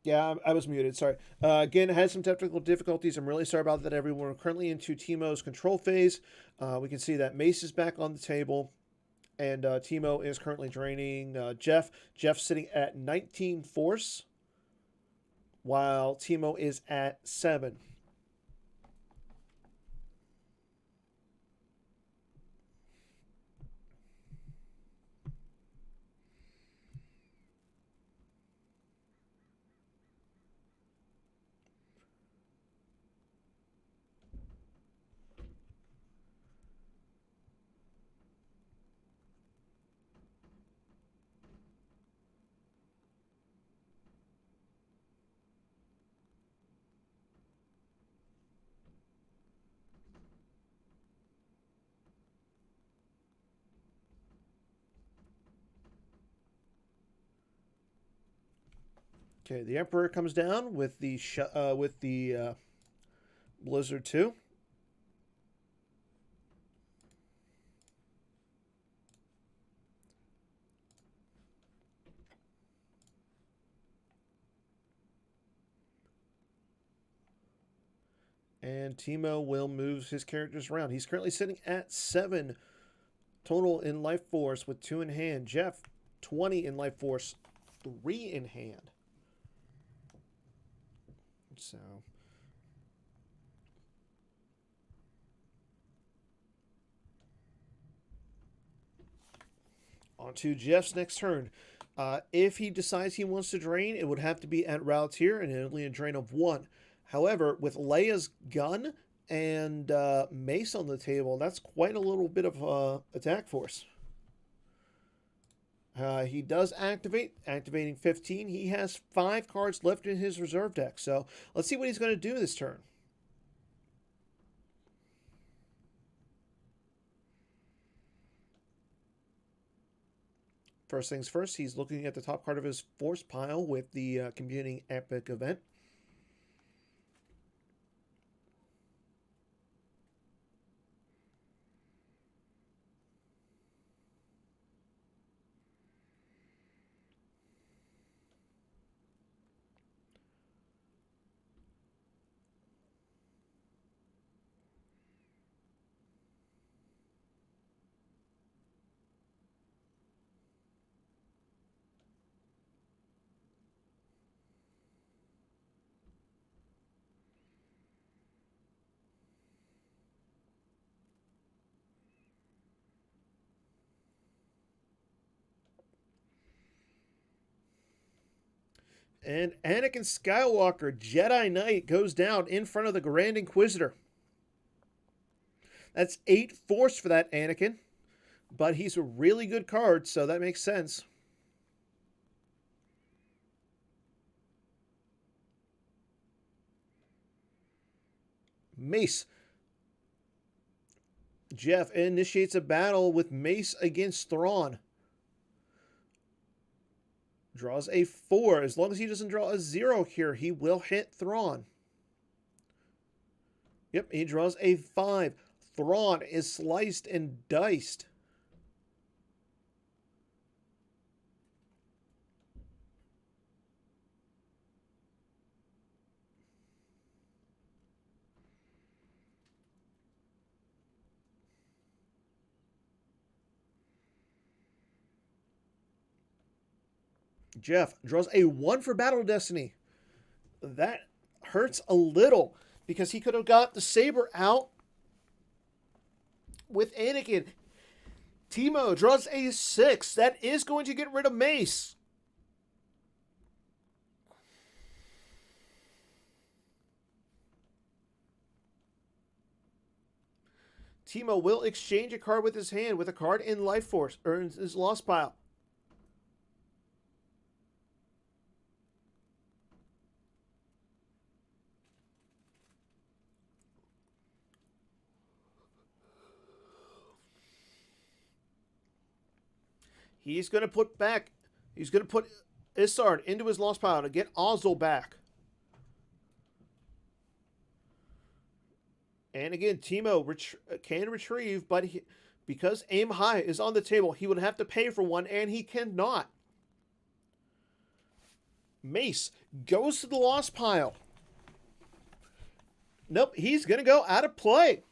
Yeah, I was muted. Sorry. Again, had some technical difficulties. I'm really sorry about that, everyone. We're currently into Timo's control phase. We can see that Mace is back on the table, and Timo is currently draining Jeff. Jeff's sitting at 19 force, while Timo is at 7. Okay, the Emperor comes down with the Blizzard 2. And Timo will move his characters around. He's currently sitting at 7 total in life force with 2 in hand. Jeff, 20 in life force, 3 in hand. So on to Jeff's next turn. If he decides he wants to drain, it would have to be at routes here and only a drain of 1. However, with Leia's gun and Mace on the table, that's quite a little bit of attack force. He does activating 15. He has 5 cards left in his reserve deck. So let's see what he's going to do this turn. First things first, he's looking at the top card of his force pile with the Quimunning epic event. And Anakin Skywalker, Jedi Knight, goes down in front of the Grand Inquisitor. That's 8 force for that Anakin. But he's a really good card, so that makes sense. Mace. Jeff initiates a battle with Mace against Thrawn. Draws a 4. As long as he doesn't draw a 0 here, he will hit Thrawn. Yep, he draws a 5. Thrawn is sliced and diced. Jeff draws a 1 for Battle Destiny. That hurts a little because he could have got the saber out with Anakin. Timo draws a 6. That is going to get rid of Mace. Timo will exchange a card with his hand with a card in life force or in his lost pile. He's going to put Isard into his lost pile to get Ozzel back. And again, Timo can retrieve, but because Aim High is on the table, he would have to pay for one, and he cannot. Mace goes to the lost pile. Nope, he's going to go out of play.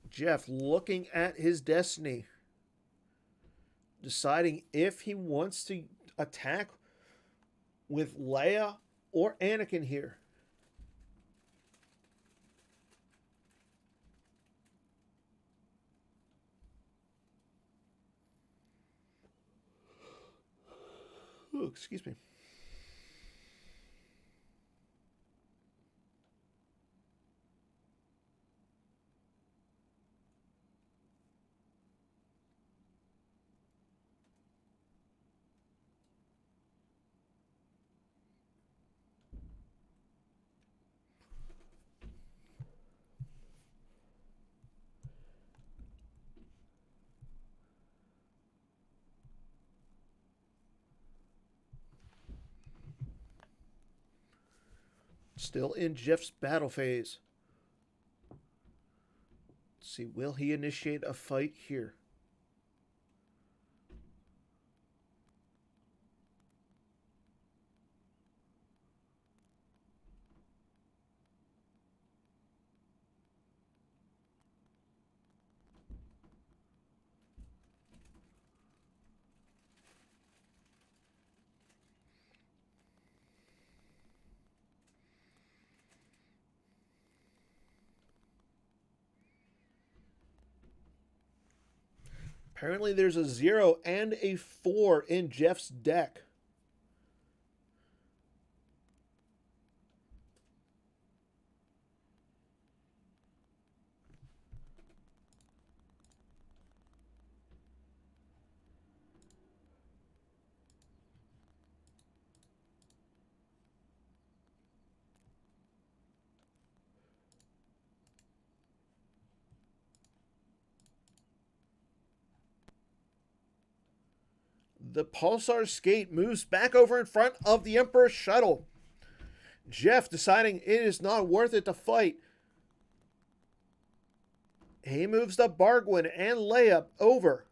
Jeff looking at his destiny, deciding if he wants to attack with Leia or Anakin here. Ooh, excuse me. Still in Jeff's battle phase. Let's see, will he initiate a fight here? Apparently there's a 0 and a 4 in Jeff's deck. The Pulsar Skate moves back over in front of the Emperor's shuttle. Jeff deciding it is not worth it to fight. He moves the Bargwin and Leia over.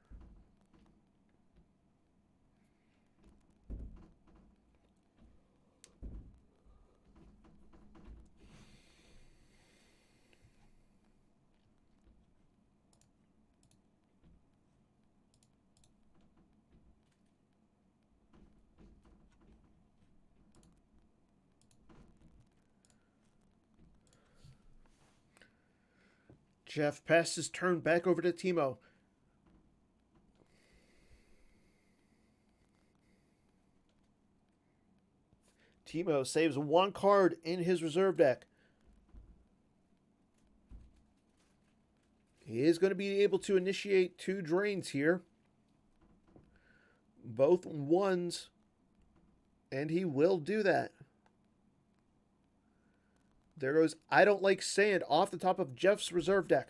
Jeff passes his turn back over to Timo. Timo saves one card in his reserve deck. He is going to be able to initiate 2 drains here. Both 1s. And he will do that. There goes I Don't Like Sand off the top of Jeff's reserve deck.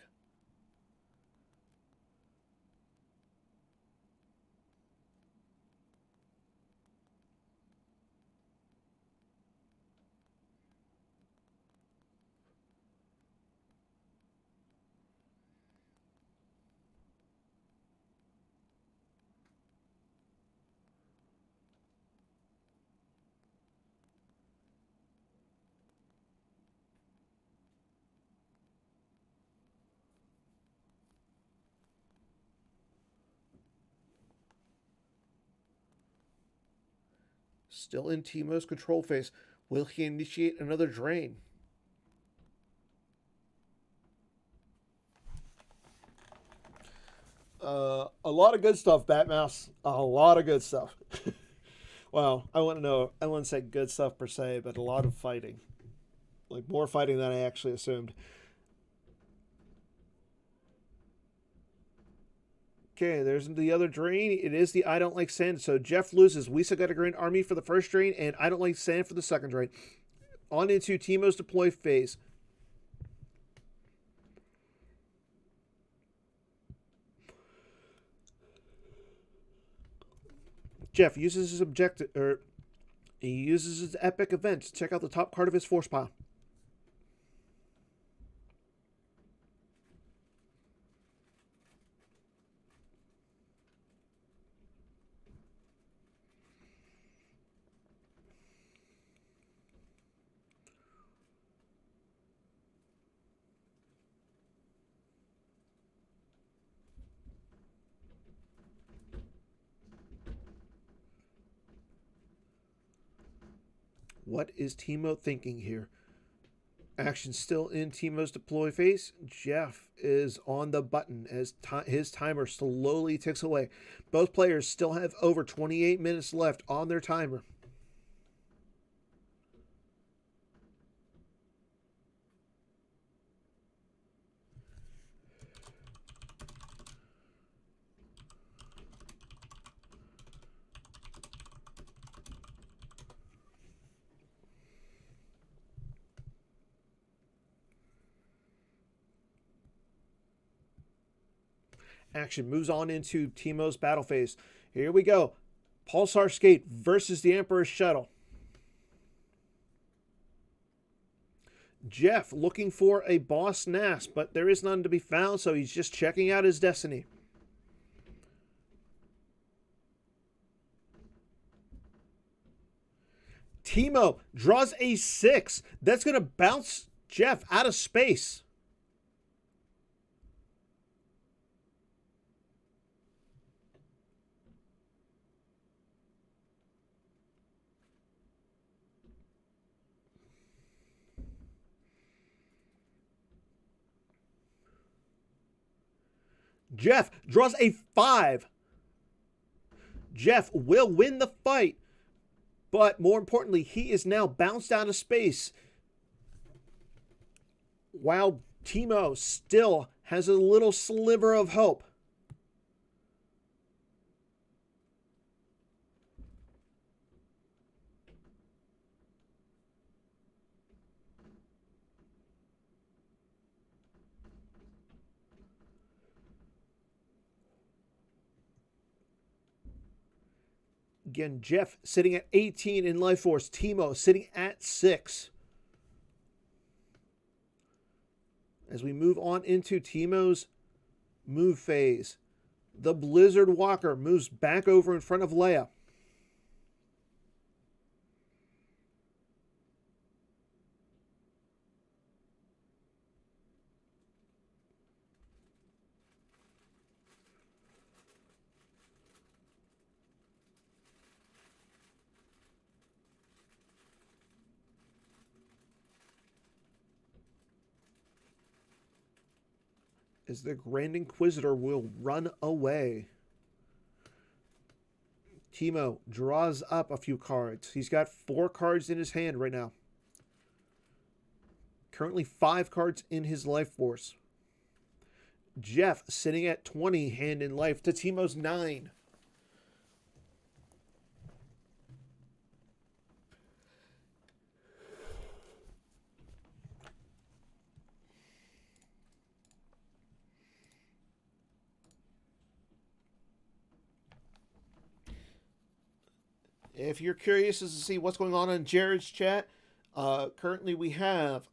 Still in Timo's control phase. Will he initiate another drain? A lot of good stuff, Batmouse. A lot of good stuff. Well, I wouldn't say good stuff per se, but a lot of fighting. Like more fighting than I actually assumed. Okay, there's the other drain. It is the I Don't Like Sand. So Jeff loses. We still got a Grand Army for the first drain, and I Don't Like Sand for the second drain. On into Timo's deploy phase. Jeff uses his objective, or he uses his epic event to check out the top card of his force pile. What is Timo thinking here? Action still in Timo's deploy phase. Jeff is on the button as his timer slowly ticks away. Both players still have over 28 minutes left on their timer. Action moves on into Timo's battle phase. Here we go. Pulsar Skate versus the Emperor's Shuttle. Jeff looking for a boss NAS, but there is none to be found, so he's just checking out his destiny. Timo draws a 6. That's going to bounce Jeff out of space. Jeff draws a 5. Jeff will win the fight, but more importantly, he is now bounced out of space, while Timo still has a little sliver of hope. Again, Jeff sitting at 18 in life force. Timo sitting at 6. As we move on into Timo's move phase, the Blizzard Walker moves back over in front of Leia. As the Grand Inquisitor will run away. Timo draws up a few cards. He's got 4 cards in his hand right now. Currently 5 cards in his life force. Jeff sitting at 20 hand in life to Timo's 9. If you're curious as to see what's going on in Jared's chat, currently we have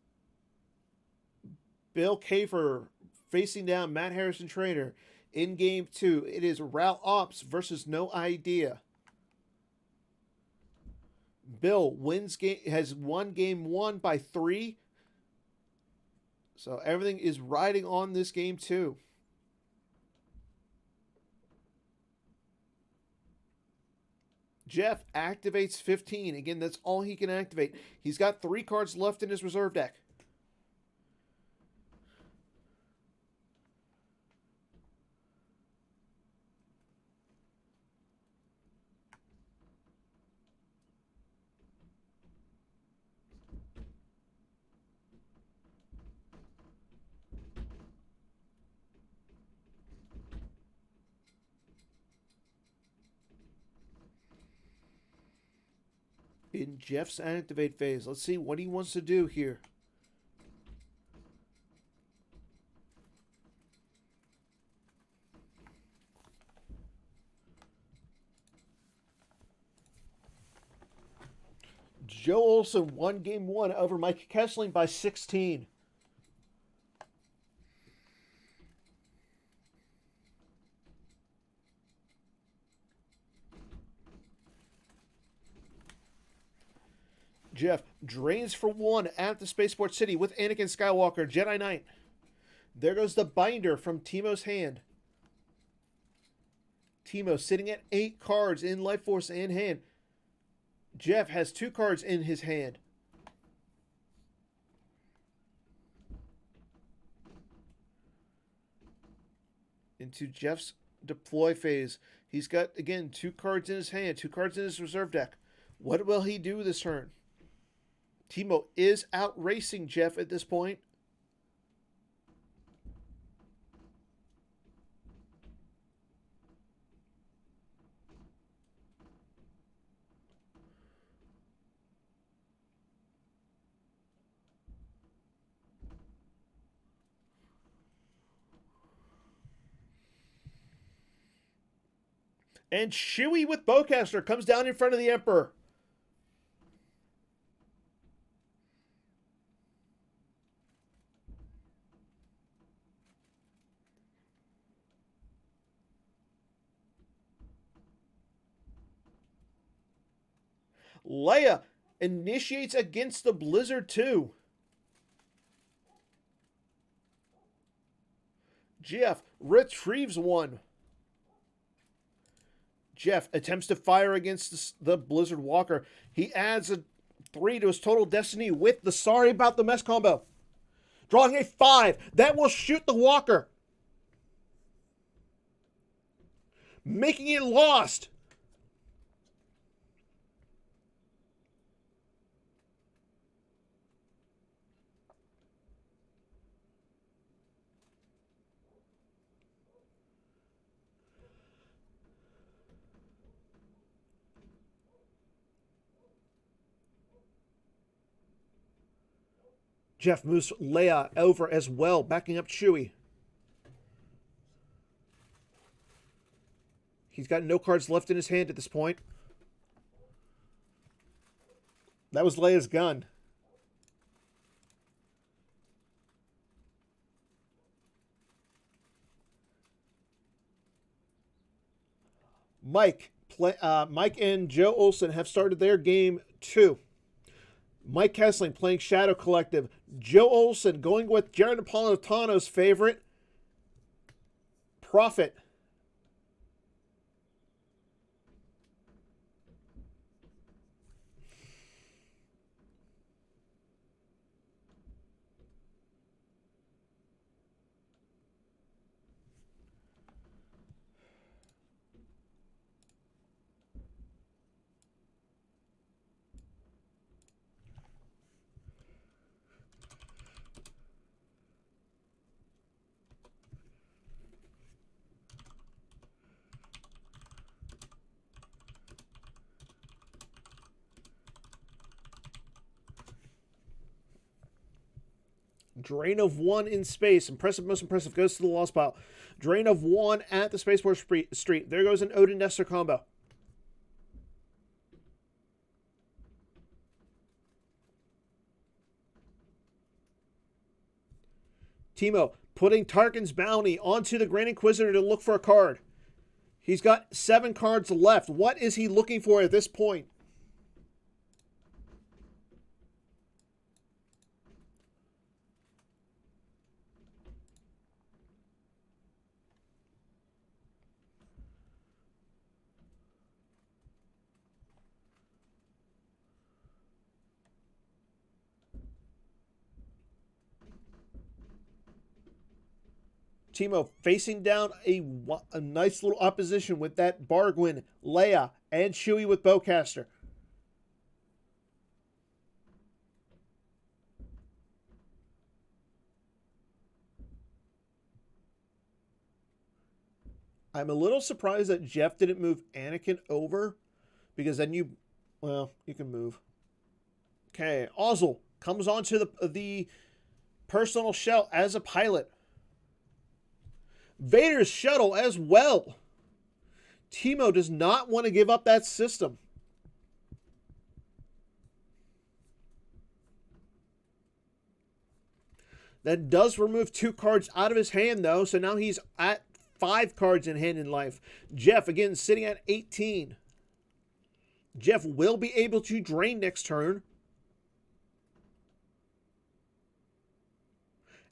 Bill Kafer facing down Matt Harrison Trainer in Game 2. It is ROPSv versus No Idea. Bill has won Game 1 by 3. So everything is riding on this Game 2. Jeff activates 15. Again, that's all he can activate. He's got 3 cards left in his reserve deck. In Jeff's activate phase, let's see what he wants to do here. Joe Olson won game 1 over Mike Kessling by 16. Jeff drains for 1 at the Spaceport City with Anakin Skywalker, Jedi Knight. There goes the binder from Timo's hand. Timo sitting at 8 cards in Life Force and hand. Jeff has 2 cards in his hand. Into Jeff's deploy phase. He's got, again, 2 cards in his hand, 2 cards in his reserve deck. What will he do this turn? Timo is out racing Jeff at this point. And Chewie with Bowcaster comes down in front of the Emperor. Leia initiates against the Blizzard 2. Jeff retrieves 1. Jeff attempts to fire against the Blizzard Walker. He adds a 3 to his total destiny with the sorry about the mess combo. Drawing a 5. That will shoot the Walker. Making it lost. Jeff moves Leia over as well, backing up Chewie. He's got no cards left in his hand at this point. That was Leia's gun. Mike and Joe Olson have started their game 2. Mike Kessling playing Shadow Collective. Joe Olson going with Jared Napolitano's favorite, Prophet. Drain of 1 in space. Impressive, most impressive. Goes to the lost pile. Drain of 1 at the Spaceport Street. There goes an Odin Nestor combo. Timo putting Tarkin's bounty onto the Grand Inquisitor to look for a card. He's got 7 cards left. What is he looking for at this point? Timo facing down a nice little opposition with that Bargwin, Leia, and Chewie with Bowcaster. I'm a little surprised that Jeff didn't move Anakin over, because then you can move. Okay, Ozzel comes onto the personal shell as a pilot. Vader's shuttle as well. Timo does not want to give up that system. That does remove 2 cards out of his hand, though, so now he's at 5 cards in hand in life. Jeff, again, sitting at 18. Jeff will be able to drain next turn.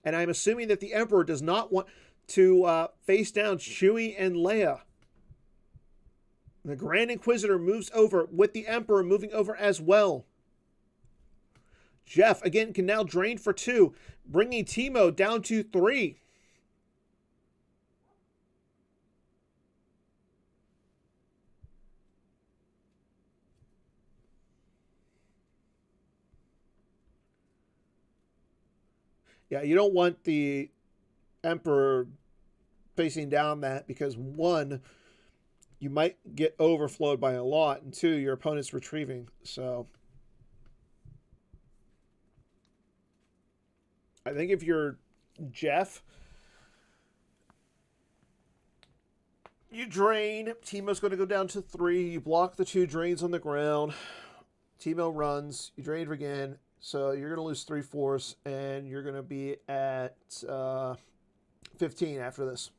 And I'm assuming that the Emperor does not want to face down Chewie and Leia. The Grand Inquisitor moves over with the Emperor moving over as well. Jeff, again, can now drain for 2, bringing Teemo down to 3. Yeah, you don't want the Emperor facing down that because 1, you might get overflowed by a lot, and 2, your opponent's retrieving. So I think if you're Jeff, you drain. Teemo's going to go down to 3. You block the 2 drains on the ground. Teemo runs. You drain again. So you're going to lose 3 force, and you're going to be at 15 after this.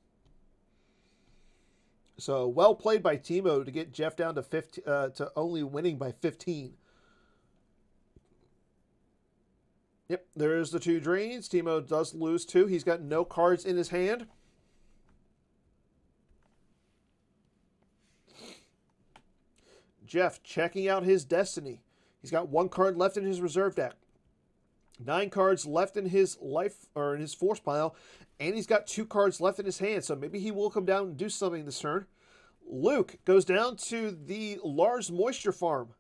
So well played by Teemo to get Jeff down to 15, to only winning by 15. Yep, there's the 2 drains. Teemo does lose 2. He's got no cards in his hand. Jeff checking out his destiny. He's got 1 card left in his reserve deck. 9 cards left in his life or in his force pile, and he's got 2 cards left in his hand. So maybe he will come down and do something this turn. Luke goes down to the Lars Moisture Farm.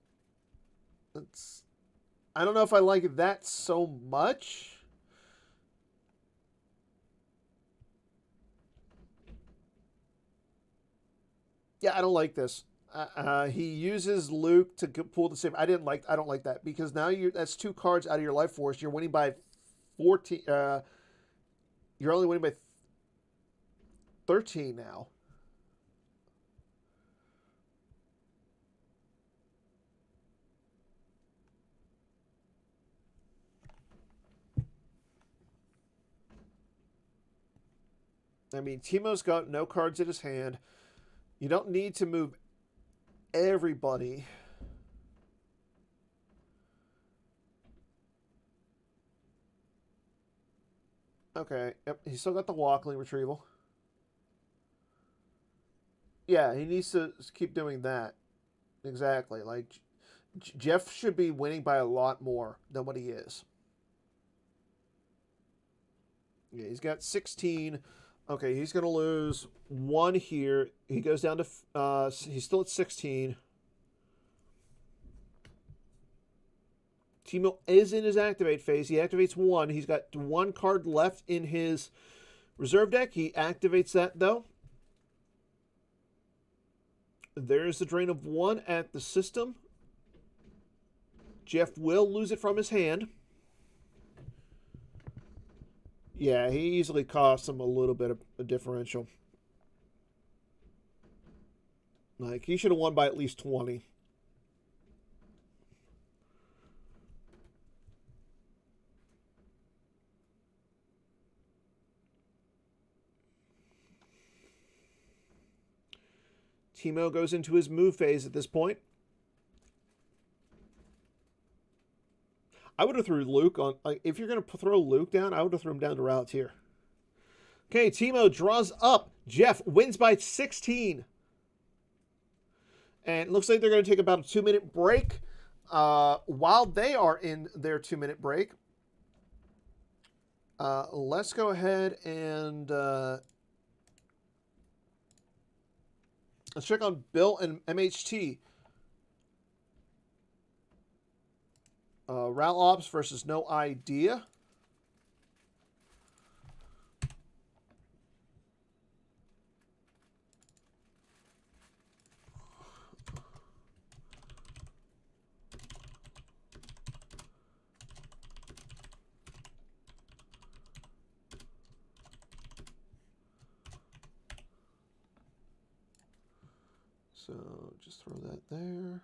I don't know if I like that so much. Yeah, I don't like this. He uses Luke to pull the same. I don't like that because now that's 2 cards out of your life force. You're winning by 14. You're only winning by 13 now. I mean, Teemo's got no cards in his hand. You don't need to move everybody. Okay, yep, he's still got the Walkling retrieval. Yeah, he needs to keep doing that. Exactly. Like, Jeff should be winning by a lot more than what he is. Yeah, he's got 16. Okay, he's going to lose 1 here. He goes down to... he's still at 16. Teemo is in his activate phase. He activates 1. He's got 1 card left in his reserve deck. He activates that, though. There's the drain of 1 at the system. Jeff will lose it from his hand. Yeah, he easily costs him a little bit of a differential. Like, he should have won by at least 20. Teemo goes into his move phase at this point. I would have threw Luke on... Like, if you're going to throw Luke down, I would have thrown him down to Routes here. Okay, Teemo draws up. Jeff wins by 16. And it looks like they're going to take about a 2-minute break. While they are in their 2-minute break, let's go ahead and... let's check on Bill and MHT. ROPSv versus No Idea. So just throw that there.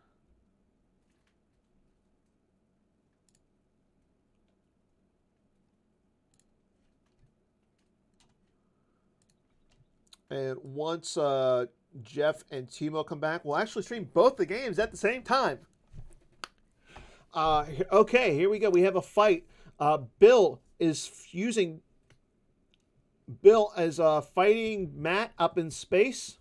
And once Jeff and Timo come back, we'll actually stream both the games at the same time. Okay, here we go. We have a fight. Bill is fighting Matt up in space.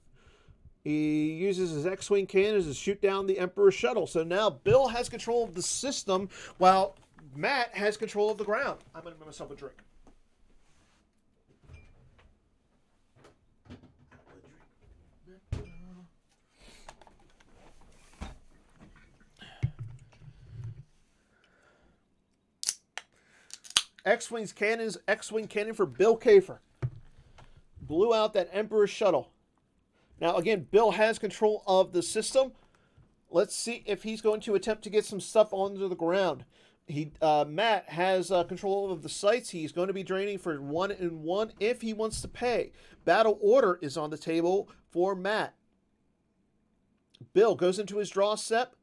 He uses his X-Wing cannons to shoot down the Emperor's shuttle. So now Bill has control of the system while Matt has control of the ground. I'm going to make myself a drink. X-Wing's cannons, X-Wing cannon for Bill Kafer. Blew out that Emperor's shuttle. Now, again, Bill has control of the system. Let's see if he's going to attempt to get some stuff onto the ground. Matt has control of the sites. He's going to be draining for 1 and 1 if he wants to pay. Battle order is on the table for Matt. Bill goes into his draw step.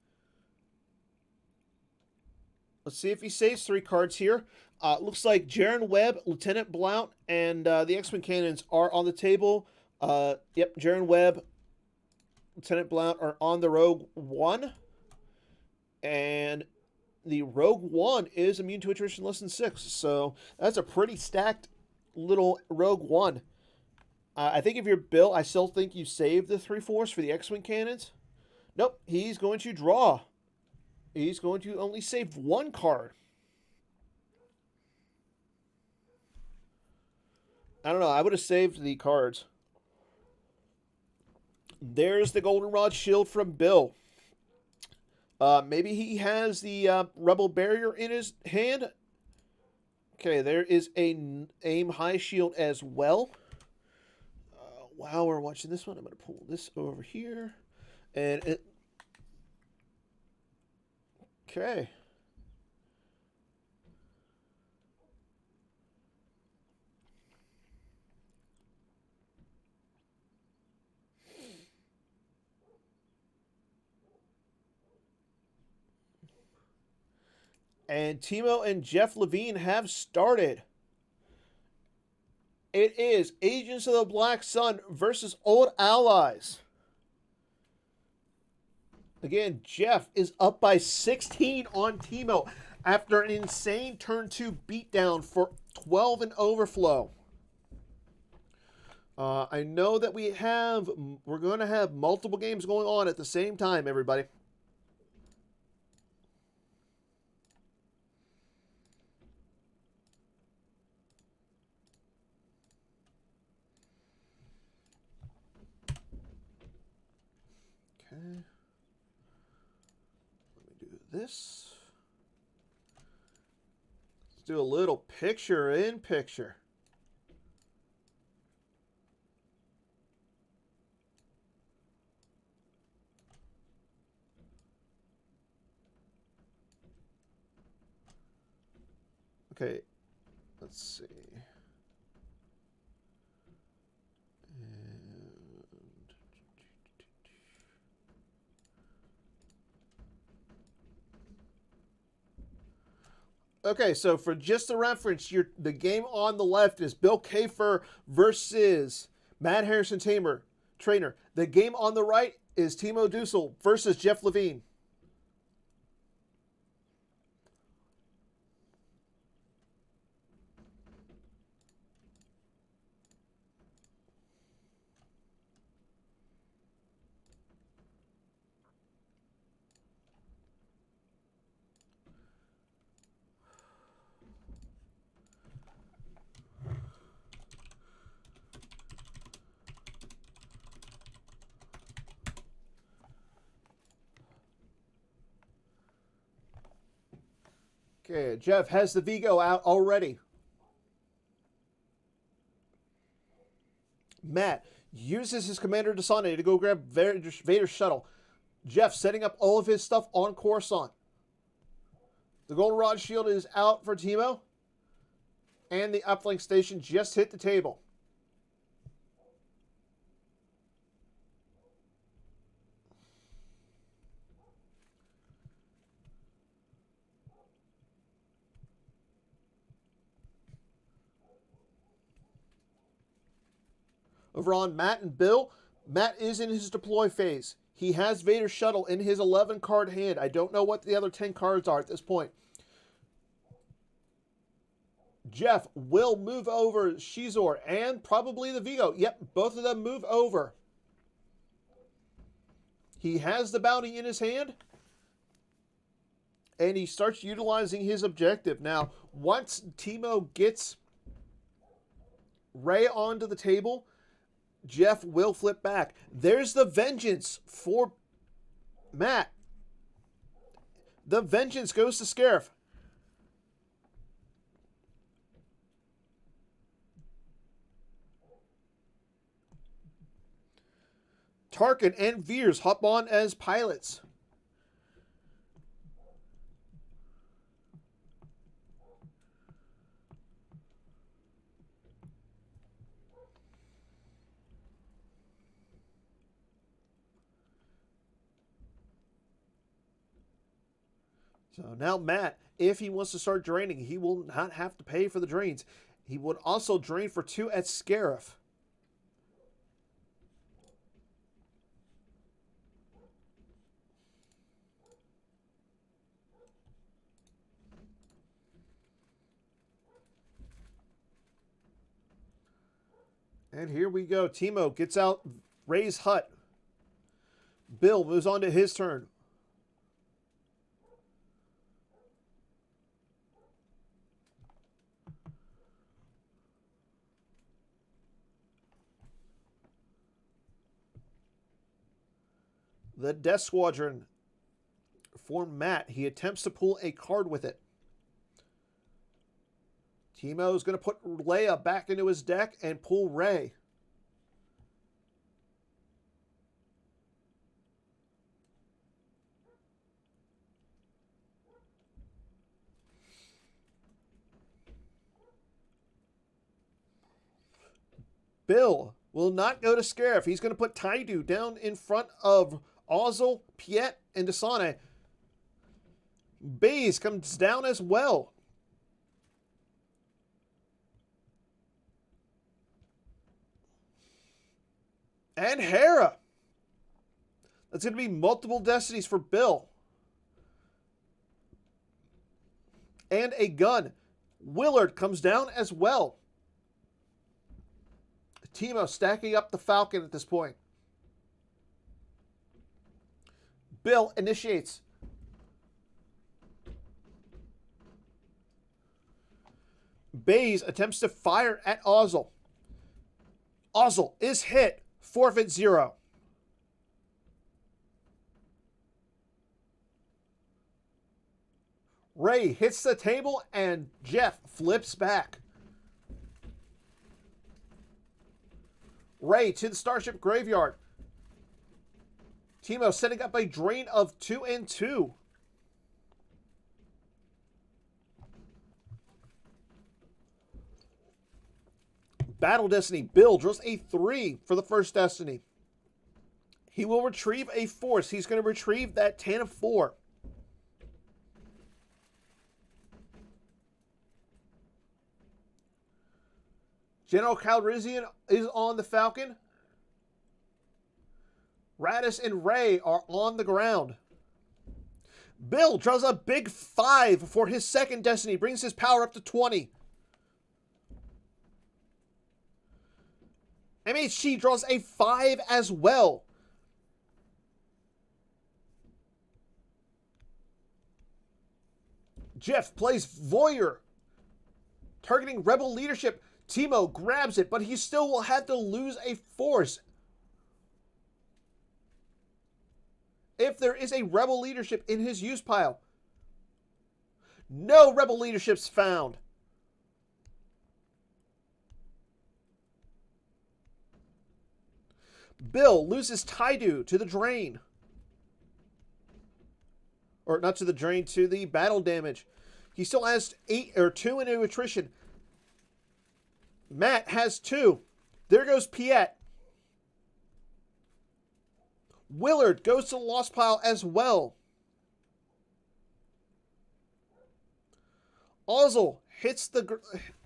Let's see if he saves 3 cards here. Looks like Jaron Webb, Lieutenant Blount, and the X-Wing cannons are on the table. Yep, Jaron Webb, Lieutenant Blount are on the Rogue One. And the Rogue One is immune to attrition less than 6. So that's a pretty stacked little Rogue One. I think if you're Bill, I still think you save the 3/4 for the X-Wing cannons. Nope, he's going to draw. He's going to only save 1 card. I don't know. I would have saved the cards. There's the Goldenrod shield from Bill. Maybe he has the Rebel Barrier in his hand. Okay, there is a aim high shield as well. While we're watching this one, I'm going to pull this over here. And it... Okay. And Timo and Jeff Levine have started. It is Agents of the Black Sun versus Old Allies. Again, Jeff is up by 16 on Timo after an insane turn 2 beatdown for 12 and overflow. I know that we're going to have multiple games going on at the same time, everybody. Okay. Let me do this. Let's do a little picture-in-picture. Okay, let's see. Okay, so for just a reference, the game on the left is Bill Kafer versus Matt Harrison Trainer. The game on the right is Timo Dussel versus Jeff Levine. Okay, Jeff has the Vigo out already. Matt uses his Commander Desante to go grab Vader's shuttle. Jeff setting up all of his stuff on Coruscant. The Goldenrod shield is out for Timo. And the uplink station just hit the table. Over on Matt and Bill, Matt is in his deploy phase. He has Vader Shuttle in his 11 card hand. I don't know what the other 10 cards are at this point. Jeff will move over Shizor and probably the Vigo. Yep, both of them move over. He has the bounty in his hand. And he starts utilizing his objective. Now, once Timo gets Ray onto the table, Jeff will flip back. There's the vengeance for Matt. The vengeance goes to Scarif. Tarkin and Veers hop on as pilots. So now Matt, if he wants to start draining, he will not have to pay for the drains. He would also drain for 2 at Scarif. And here we go. Timo gets out Ray's hut. Bill moves on to his turn. The Death Squadron for Matt. He attempts to pull a card with it. Timo is going to put Leia back into his deck and pull Ray. Bill will not go to Scarif. He's going to put Taidu down in front of Ozzel, Piet, and Desane. Baze comes down as well. And Hera. That's going to be multiple destinies for Bill. And a gun. Willard comes down as well. Timo stacking up the Falcon at this point. Bill initiates. Baze attempts to fire at Ozzel. Ozzel is hit. Forfeit 0. Ray hits the table and Jeff flips back. Ray to the Starship Graveyard. Timo setting up a drain of 2 and 2. Battle Destiny. Bill draws a 3 for the first Destiny. He will retrieve a Force. He's going to retrieve that 10 of 4. General Calrissian is on the Falcon. Radis and Ray are on the ground. Bill draws a big 5 for his second Destiny. Brings his power up to 20. MHT draws a 5 as well. Jeff plays Voyeur. Targeting Rebel leadership. Timo grabs it, but he still will have to lose a Force. If there is a Rebel leadership in his use pile. No Rebel leaderships found. Bill loses Taidu to the drain. Or not to the drain, to the battle damage. He still has 2 into attrition. Matt has 2. There goes Piet. Willard goes to the lost pile as well. Ozzel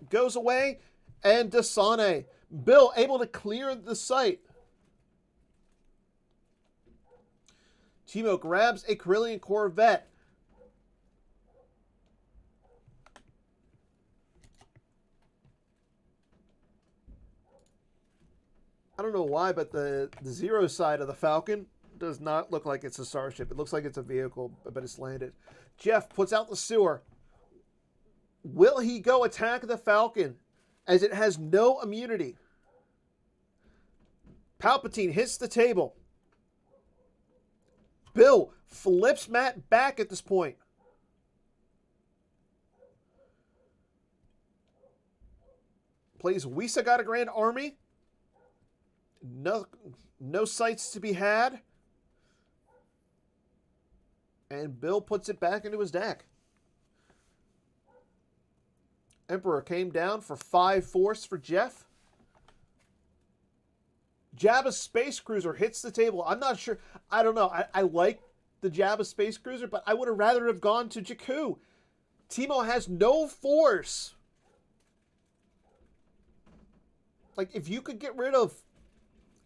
goes away, and Desane Bill able to clear the site. Timo grabs a Carillion Corvette. I don't know why, but the zero side of the Falcon does not look like it's a starship. It looks like it's a vehicle, but it's landed. Jeff puts out the sewer. Will he go attack the Falcon as it has no immunity? Palpatine hits the table. Bill flips Matt back at this point. Plays We Got a Grand Army. No sights to be had. And Bill puts it back into his deck. Emperor came down for 5 force for Jeff. Jabba's Space Cruiser hits the table. I'm not sure. I don't know. I like the Jabba Space Cruiser, but I would have rather have gone to Jakku. Timo has no force. Like, if you could get rid of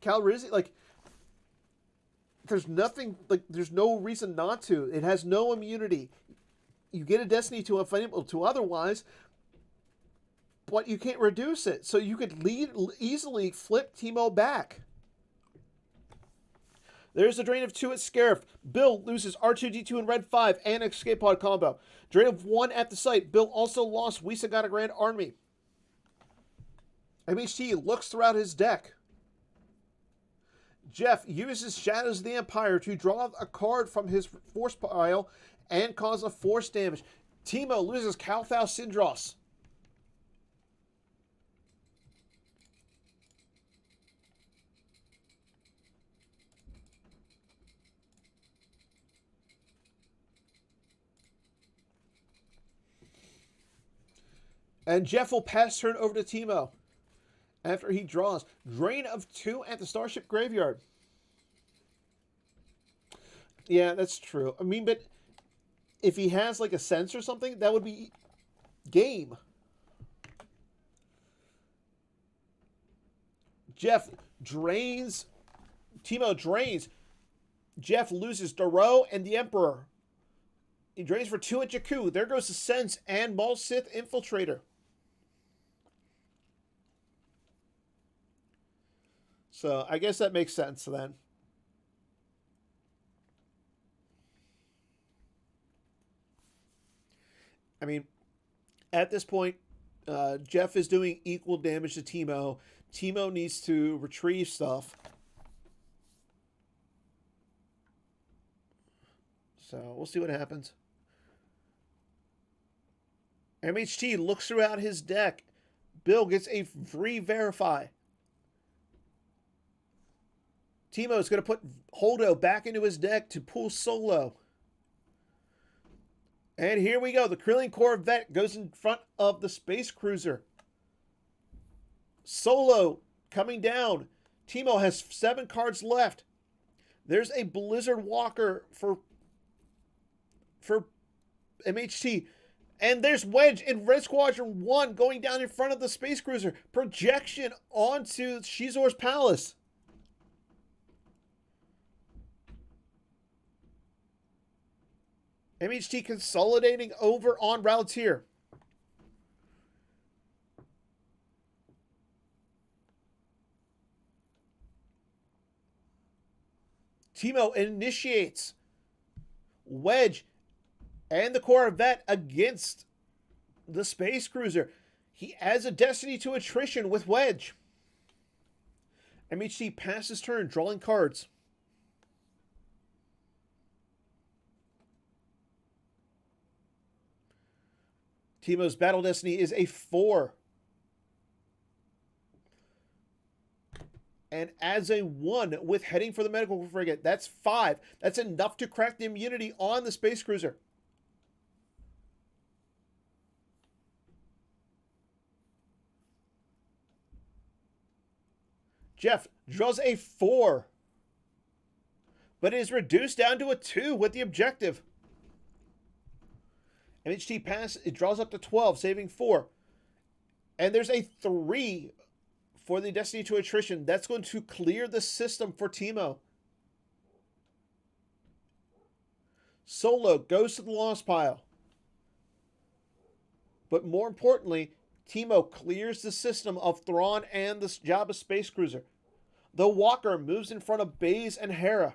Calrissian, like, there's nothing, like, there's no reason not to. It has no immunity. You get a Destiny to unable to otherwise, but you can't reduce it. So you could easily flip Timo back. There's a drain of 2 at Scarif. Bill loses R2-D2 and Red 5 and Escape Pod combo. Drain of 1 at the site. Bill also lost We Got a Grand Army. MHT looks throughout his deck. Jeff uses Shadows of the Empire to draw a card from his force pile and cause a force damage. Timo loses Calthau Syndros. And Jeff will pass turn over to Timo after he draws. Drain of 2 at the Starship Graveyard. Yeah, that's true. I mean, but if he has like a sense or something, that would be game. Jeff drains. Timo drains. Jeff loses Daro and the Emperor. He drains for 2 at Jakku. There goes the Sense and Maul Sith Infiltrator. So I guess that makes sense then. I mean, at this point, Jeff is doing equal damage to Timo. Timo needs to retrieve stuff. So we'll see what happens. MHT looks throughout his deck. Bill gets a free verify. Timo is going to put Holdo back into his deck to pull Solo. And here we go. The Carillion Corvette goes in front of the Space Cruiser. Solo coming down. Timo has 7 cards left. There's a Blizzard Walker for MHT. And there's Wedge in Red Squadron 1 going down in front of the Space Cruiser. Projection onto Shizor's Palace. MHT consolidating over on Raltier. Timo initiates Wedge and the Corvette against the Space Cruiser. He adds a Destiny to attrition with Wedge. MHT passes turn, drawing cards. Timo's Battle Destiny is a 4. And adds a 1 with heading for the medical frigate. That's 5. That's enough to crack the immunity on the Space Cruiser. Jeff draws a 4. But it is reduced down to a 2 with the objective. MHT pass, it draws up to 12, saving 4. And there's a 3 for the Destiny to Attrition. That's going to clear the system for Teemo. Solo goes to the loss pile. But more importantly, Teemo clears the system of Thrawn and the Jabba Space Cruiser. The Walker moves in front of Baze and Hera.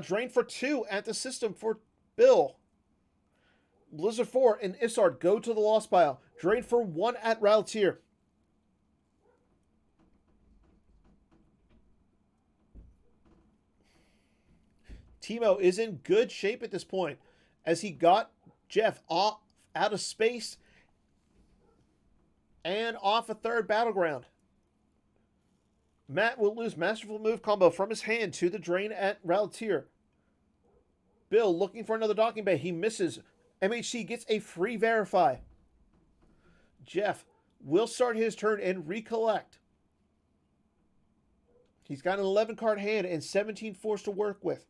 Drain for 2 at the system for Bill. Blizzard 4 and Isard go to the loss pile. Drain for 1 at Raltier. Teemo is in good shape at this point as he got Jeff out of space and off a third battleground. Matt will lose Masterful Move combo from his hand to the drain at Raltier. Bill looking for another docking bay. He misses. MHT gets a free verify. Jeff will start his turn and recollect. He's got an 11 card hand and 17 force to work with.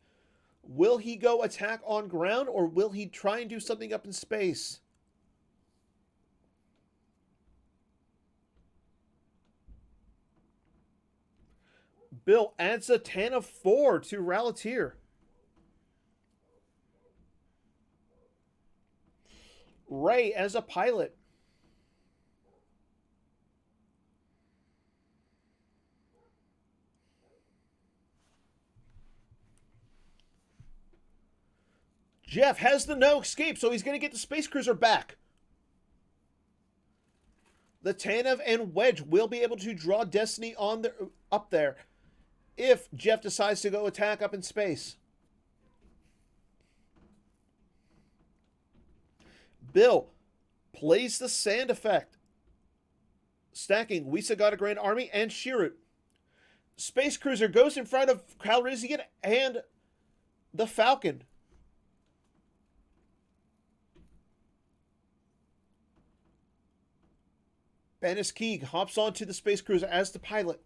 Will he go attack on ground or will he try and do something up in space? Bill adds a Tan of 4 to Raltier. Ray as a pilot. Jeff has the no escape, so he's going to get the Space Cruiser back. The Tanev and Wedge will be able to draw Destiny on up there if Jeff decides to go attack up in space. Bill plays the sand effect, stacking Wisagata Grand Army and Shirut. Space Cruiser goes in front of Calrissian and the Falcon. Bannis Keeg hops onto the Space Cruiser as the pilot,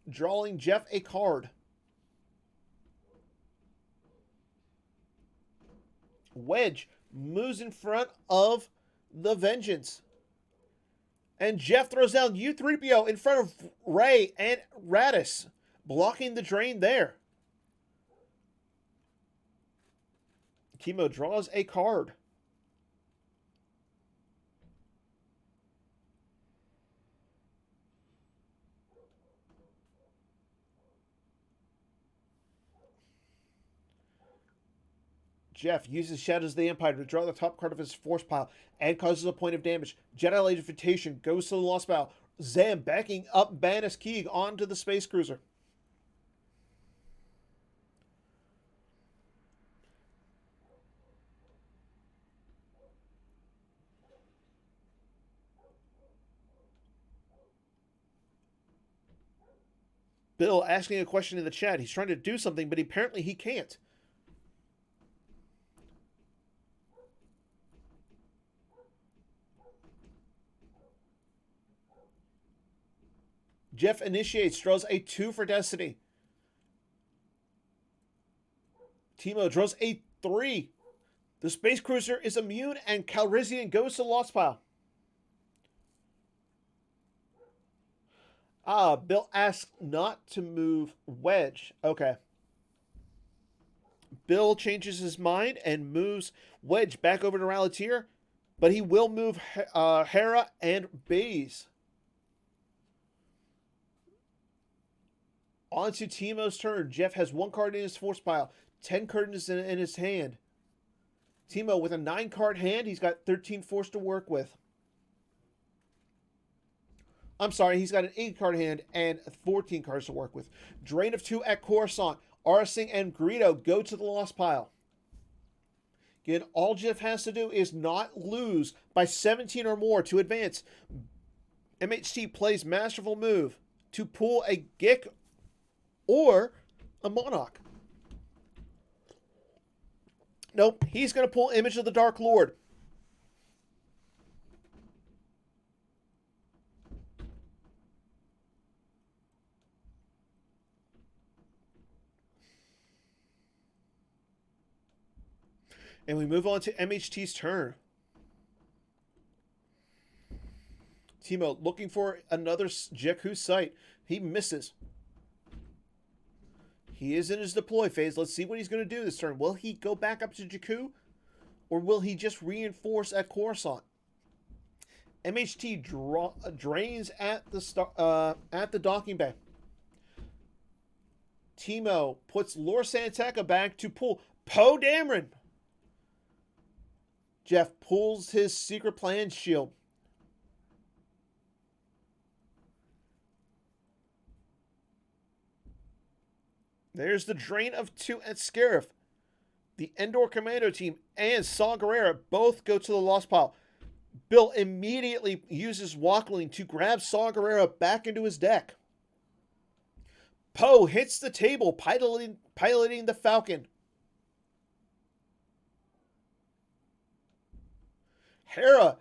drawing Jeff a card. Wedge moves in front of the Vengeance. And Jeff throws down U-3PO in front of Ray and Radis, blocking the drain there. Teemo draws a card. Jeff uses Shadows of the Empire to draw the top card of his force pile and causes a point of damage. Jedi Light Invitation goes to the lost pile. Zam backing up Bannis Keeg onto the Space Cruiser. Bill asking a question in the chat. He's trying to do something, but apparently he can't. Jeff initiates, draws a 2 for Destiny. Teemo draws a 3. The Space Cruiser is immune and Calrissian goes to the lost pile. Bill asks not to move Wedge. Okay. Bill changes his mind and moves Wedge back over to Raltier, but he will move Hera and Baze. On to Teemo's turn. Jeff has 1 card in his force pile, 10 cards in his hand. Teemo with a 9 card hand, he's got 13 force to work with. I'm sorry, he's got an 8 card hand and 14 cards to work with. Drain of 2 at Coruscant. Arsing and Greedo go to the lost pile. Again, all Jeff has to do is not lose by 17 or more to advance. MHT plays Masterful Move to pull a Gik or a Monarch. Nope, he's going to pull Image of the Dark Lord. And we move on to MHT's turn. Timo looking for another Jakku sight. He misses. He is in his deploy phase. Let's see what he's going to do this turn. Will he go back up to Jakku? Or will he just reinforce at Coruscant? MHT drains at the docking bay. Timo puts Lor San Tekka back to pull Poe Dameron. Jeff pulls his secret plan shield. There's the drain of 2 at Scarif. The Endor Commando team and Saw Gerrera both go to the lost pile. Bill immediately uses Walkling to grab Saw Gerrera back into his deck. Poe hits the table, piloting the Falcon. Hera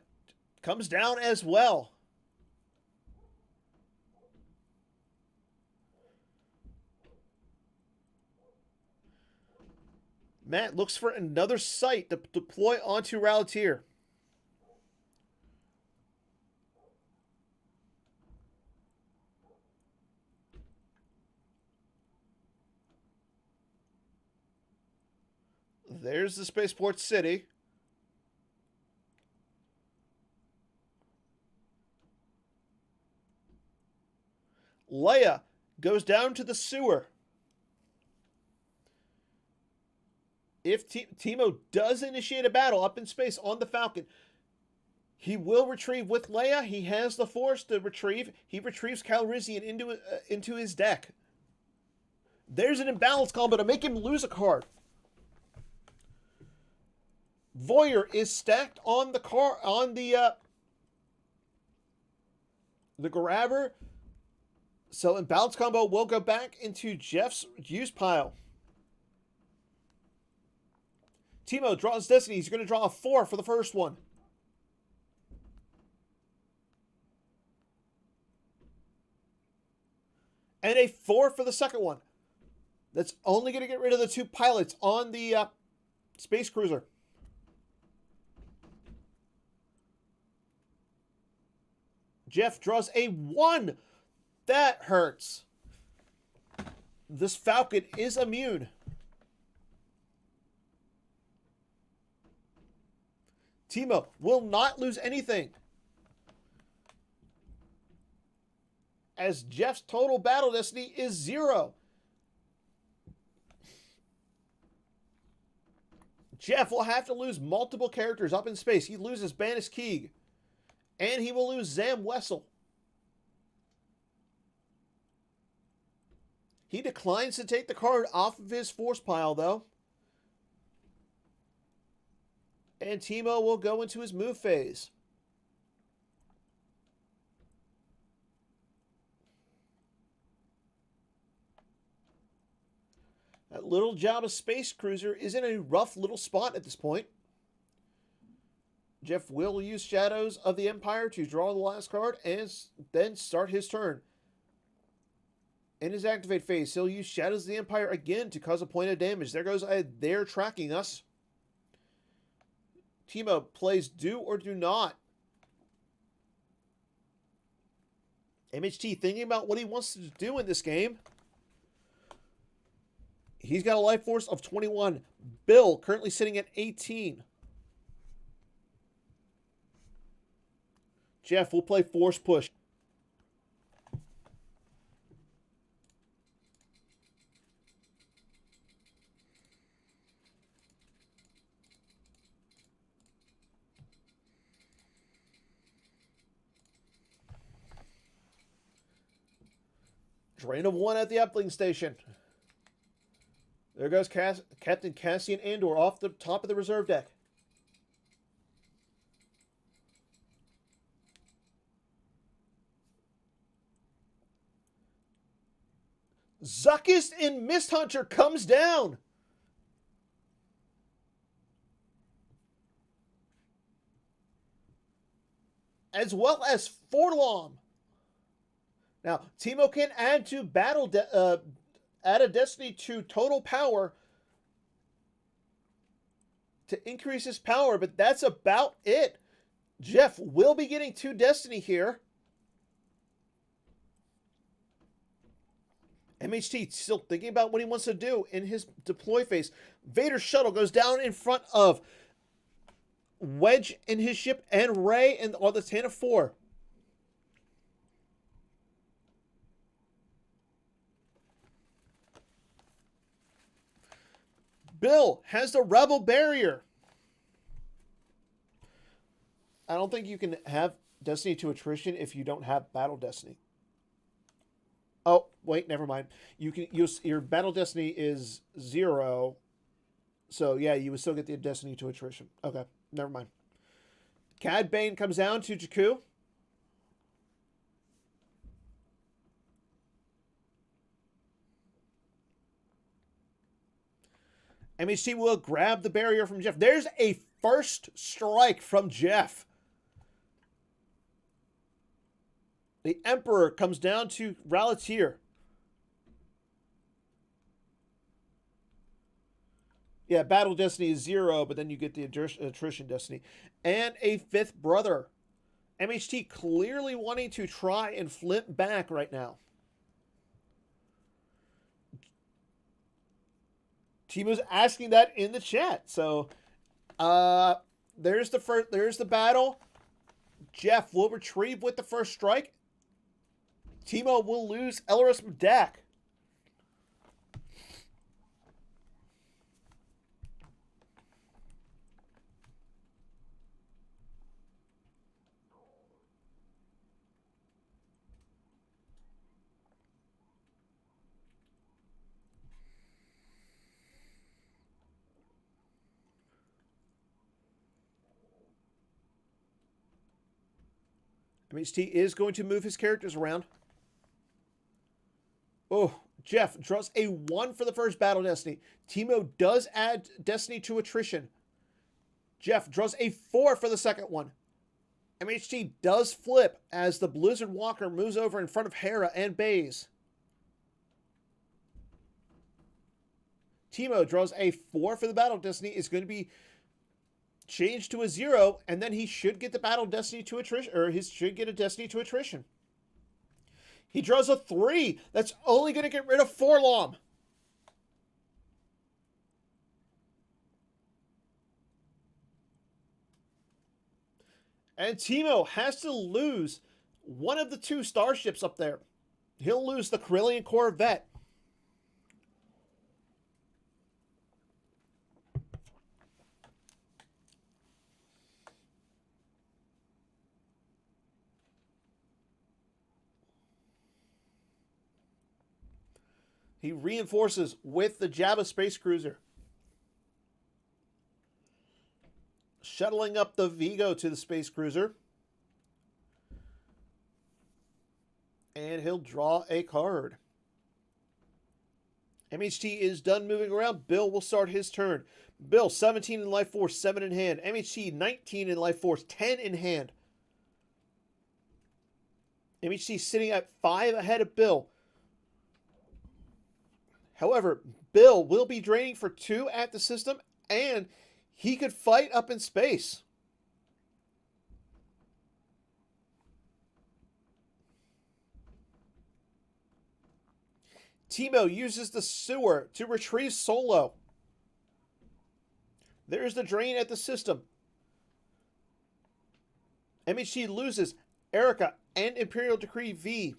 comes down as well. Matt looks for another site to deploy onto Ralatier. There's the Spaceport City. Leia goes down to the sewer. If Timo does initiate a battle up in space on the Falcon, he will retrieve with Leia. He has the Force to retrieve. He retrieves Calrissian into his deck. There's an imbalance combo to make him lose a card. Voyeur is stacked on the grabber. So imbalance combo will go back into Jeff's use pile. Timo draws Destiny. He's going to draw a 4 for the first one. And a 4 for the second one. That's only going to get rid of the 2 pilots on the space cruiser. Jeff draws a 1. That hurts. This Falcon is immune. Timo will not lose anything, as Jeff's total battle destiny is 0. Jeff will have to lose multiple characters up in space. He loses Banis Keeg, and he will lose Zam Wessel. He declines to take the card off of his force pile, though. And Timo will go into his move phase. That little Jabba space cruiser is in a rough little spot at this point. Jeff will use Shadows of the Empire to draw the last card and then start his turn. In his activate phase, he'll use Shadows of the Empire again to cause a point of damage. There goes they're tracking us. Timo plays do or do not. MHT thinking about what he wants to do in this game. He's got a life force of 21. Bill currently sitting at 18. Jeff will play force push. Drain of 1 at the uplink station. There goes Captain Cassian Andor off the top of the reserve deck. Zuckuss and Mist Hunter comes down. As well as Forlom. Now, Timo can add to add a destiny to total power to increase his power, but that's about it. Jeff will be getting 2 destiny here. MHT still thinking about what he wants to do in his deploy phase. Vader's shuttle goes down in front of Wedge in his ship and Ray and all the Tantive 4. Bill has the Rebel barrier. I don't think you can have Destiny to attrition if you don't have Battle Destiny. Oh, wait, never mind. You can use your Battle Destiny is 0. So yeah, you would still get the Destiny to attrition. Okay, never mind. Cad Bane comes down to Jakku. MHT will grab the barrier from Jeff. There's a first strike from Jeff. The Emperor comes down to Ralatier. Yeah, Battle Destiny is 0, but then you get the Attrition Destiny. And a 5th brother. MHT clearly wanting to try and flip back right now. Timo's asking that in the chat. So, there's the battle. Jeff will retrieve with the first strike. Timo will lose Elris Medak. MHT is going to move his characters around. Oh, Jeff draws a 1 for the first Battle Destiny. Timo does add Destiny to attrition. Jeff draws a 4 for the second one. MHT does flip as the Blizzard Walker moves over in front of Hera and Baze. Timo draws a 4 for the Battle Destiny. It's going to be changed to a 0, and then he should get the Battle Destiny to attrition, or he should get a Destiny to attrition. He draws a 3. That's only going to get rid of Forlom. And Timo has to lose one of the 2 starships up there. He'll lose the Corellian Corvette. He reinforces with the Jabba space cruiser. Shuttling up the Vigo to the space cruiser. And he'll draw a card. MHT is done moving around. Bill will start his turn. Bill, 17 in life force, 7 in hand. MHT, 19 in life force, 10 in hand. MHT sitting at 5 ahead of Bill. However, Bill will be draining for 2 at the system, and he could fight up in space. Timo uses the sewer to retrieve Solo. There's the drain at the system. MHT loses Erica and Imperial Decree V.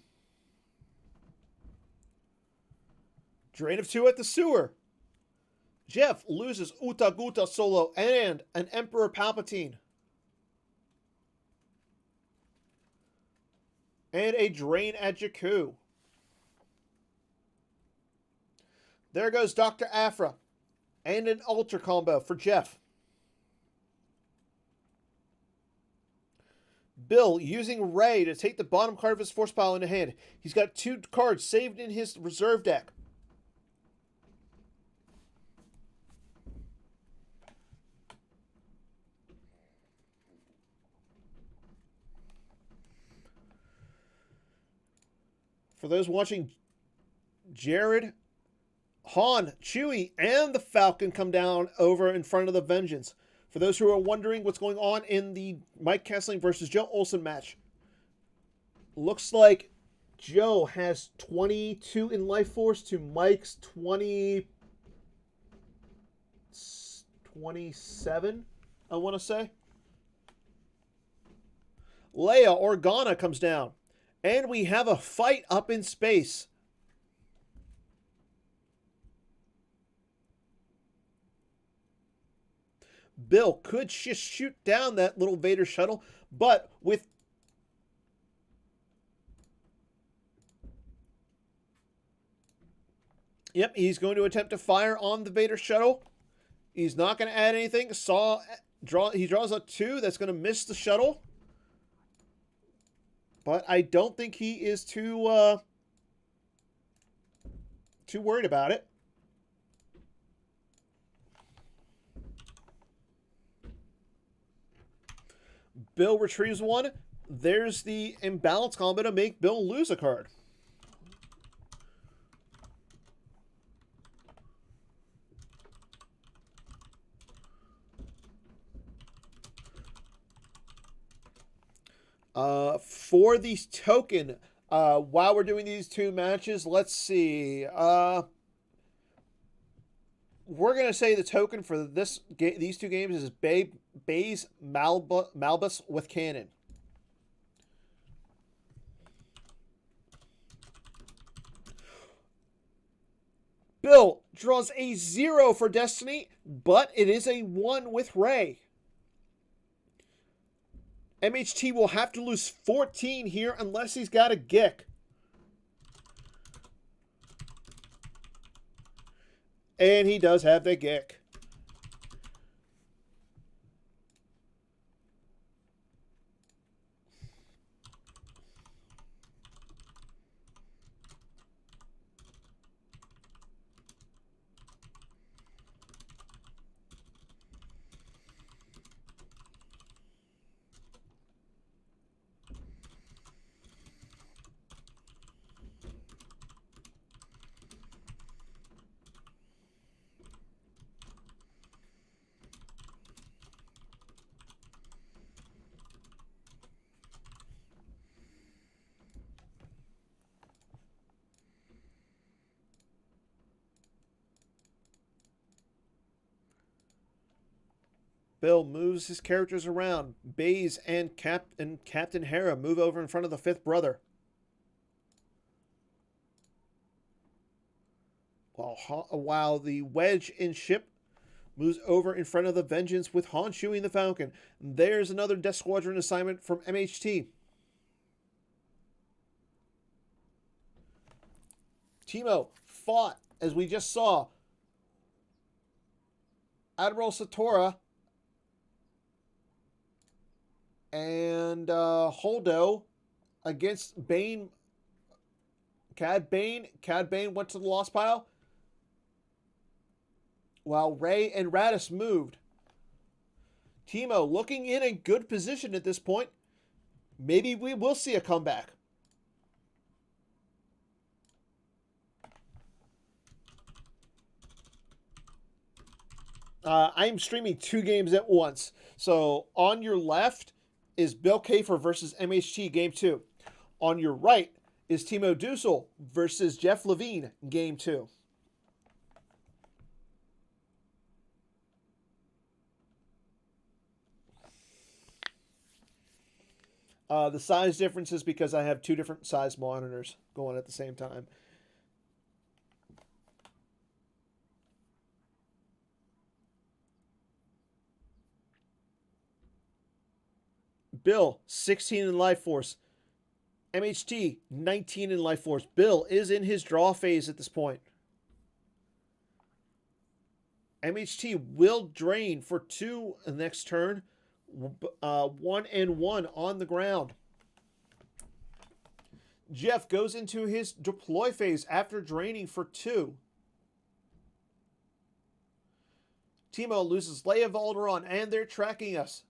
Drain of 2 at the sewer. Jeff loses Uta Guta Solo and an Emperor Palpatine. And a drain at Jakku. There goes Dr. Aphra. And an Ultra combo for Jeff. Bill using Ray to take the bottom card of his force pile into hand. He's got 2 cards saved in his reserve deck. For those watching, Jared, Han, Chewie, and the Falcon come down over in front of the Vengeance. For those who are wondering what's going on in the Mike Kessling versus Joe Olsen match, looks like Joe has 22 in life force to Mike's 27, I want to say. Leia Organa comes down. And we have a fight up in space. Bill could just shoot down that little Vader shuttle, but with... Yep, he's going to attempt to fire on the Vader shuttle. He's not going to add anything. He draws a 2. That's going to miss the shuttle. But I don't think he is too worried about it. Bill retrieves 1. There's the imbalance combo to make Bill lose a card. For the token, while we're doing these 2 matches, let's see. We're going to say the token for these 2 games is Baze Malbus with Cannon. Bill draws a 0 for Destiny, but it is a 1 with Ray. MHT will have to lose 14 here unless he's got a Gick. And he does have the Gick. Bill moves his characters around. Baze and Captain Hera move over in front of the 5th brother. While the Wedge in ship moves over in front of the Vengeance with Han chewing the Falcon. There's another Death Squadron assignment from MHT. Timo fought, as we just saw, Admiral Satora and Holdo against Bane. Cad Bane went to the lost pile, while Ray and Radis moved. Timo looking in a good position at this point. Maybe we will see a comeback. I'm streaming 2 games at once. So on your left is Bill Kafer versus MHT Game 2. On your right is Timo Dussel versus Jeff Levine Game 2. The size difference is because I have 2 different size monitors going at the same time. Bill, 16 in life force. MHT, 19 in life force. Bill is in his draw phase at this point. MHT will drain for 2 next turn. 1 and 1 on the ground. Jeff goes into his deploy phase after draining for 2. Timo loses Leia Valderon, and they're tracking us.